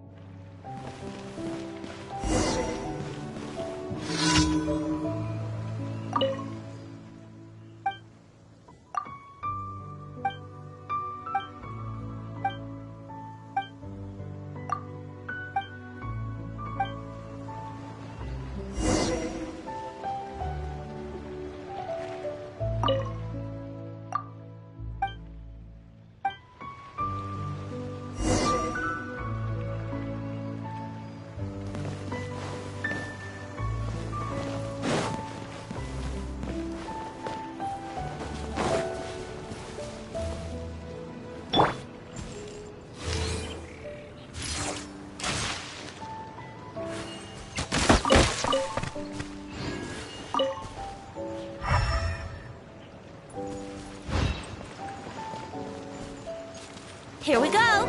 Here we go!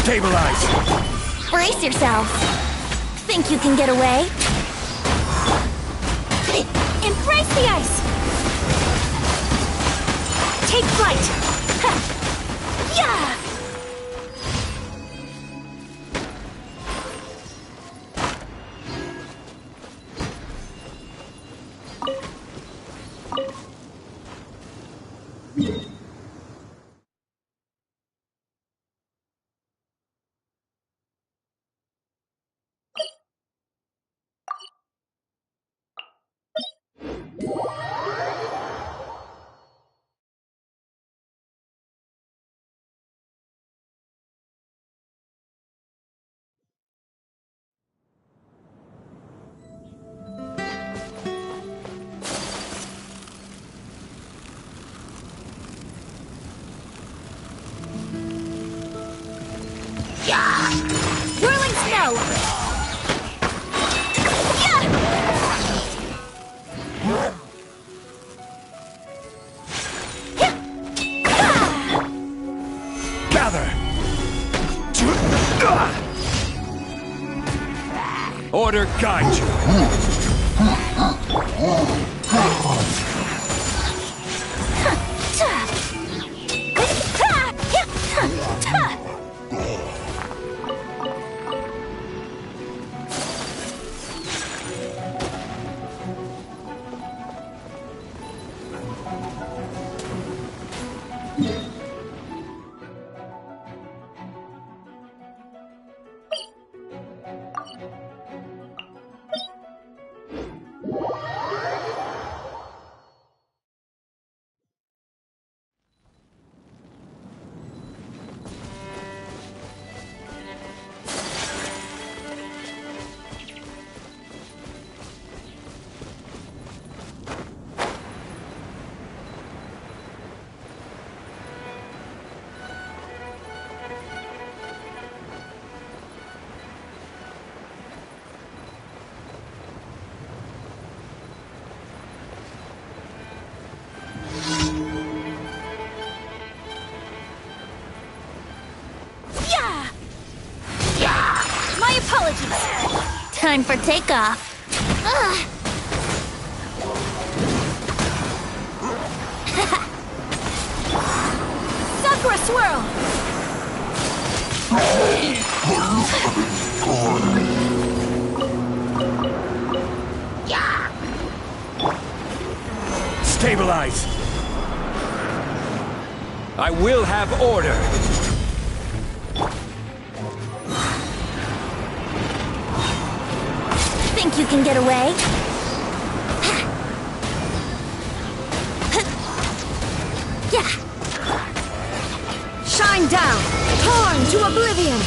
Stabilize! Brace yourselves. Think you can get away? Embrace the ice! Take flight! Ha! Yeah! Order guide you. My apologies. Time for takeoff. Sakura swirl. Stabilize! I will have order! Think you can get away? Yeah. Shine down! Torn to oblivion!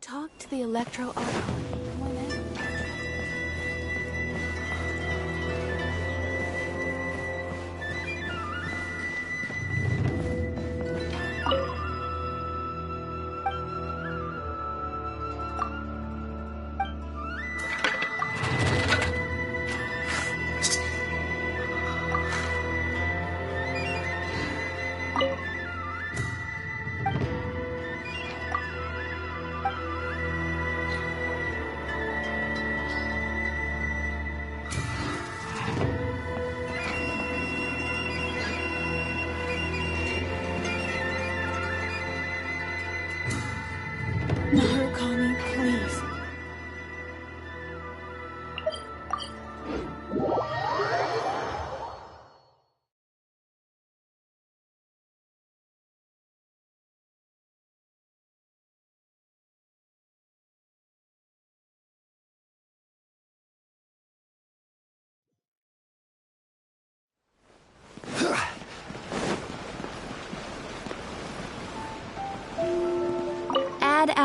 Talk to the Electro Archon.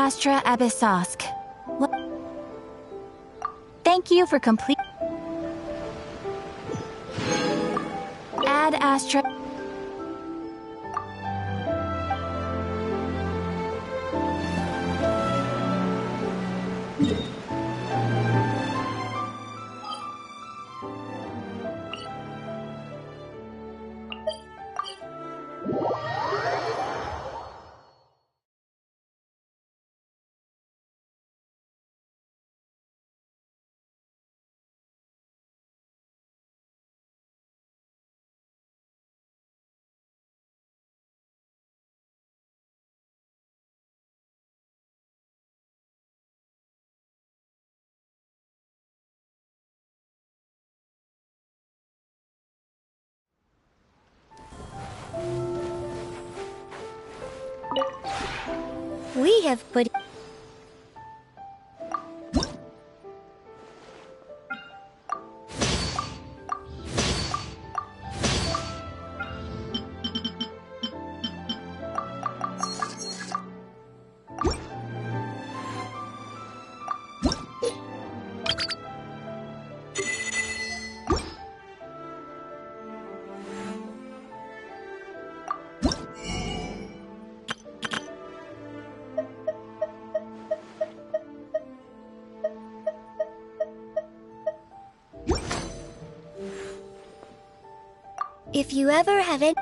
Astra Abyssosk. Thank you for complete. Ad Astra. We have put... If you ever have it...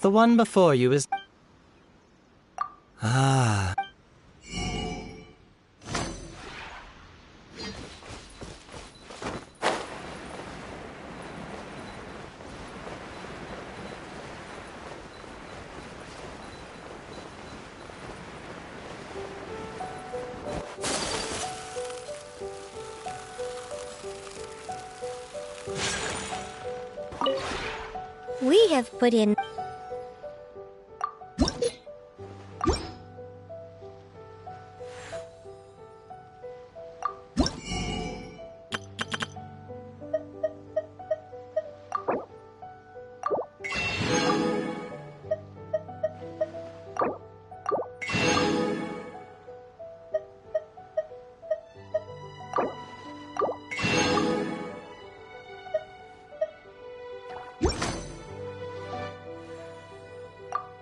The one before you is... Ah. We have put in...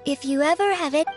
If you ever have it...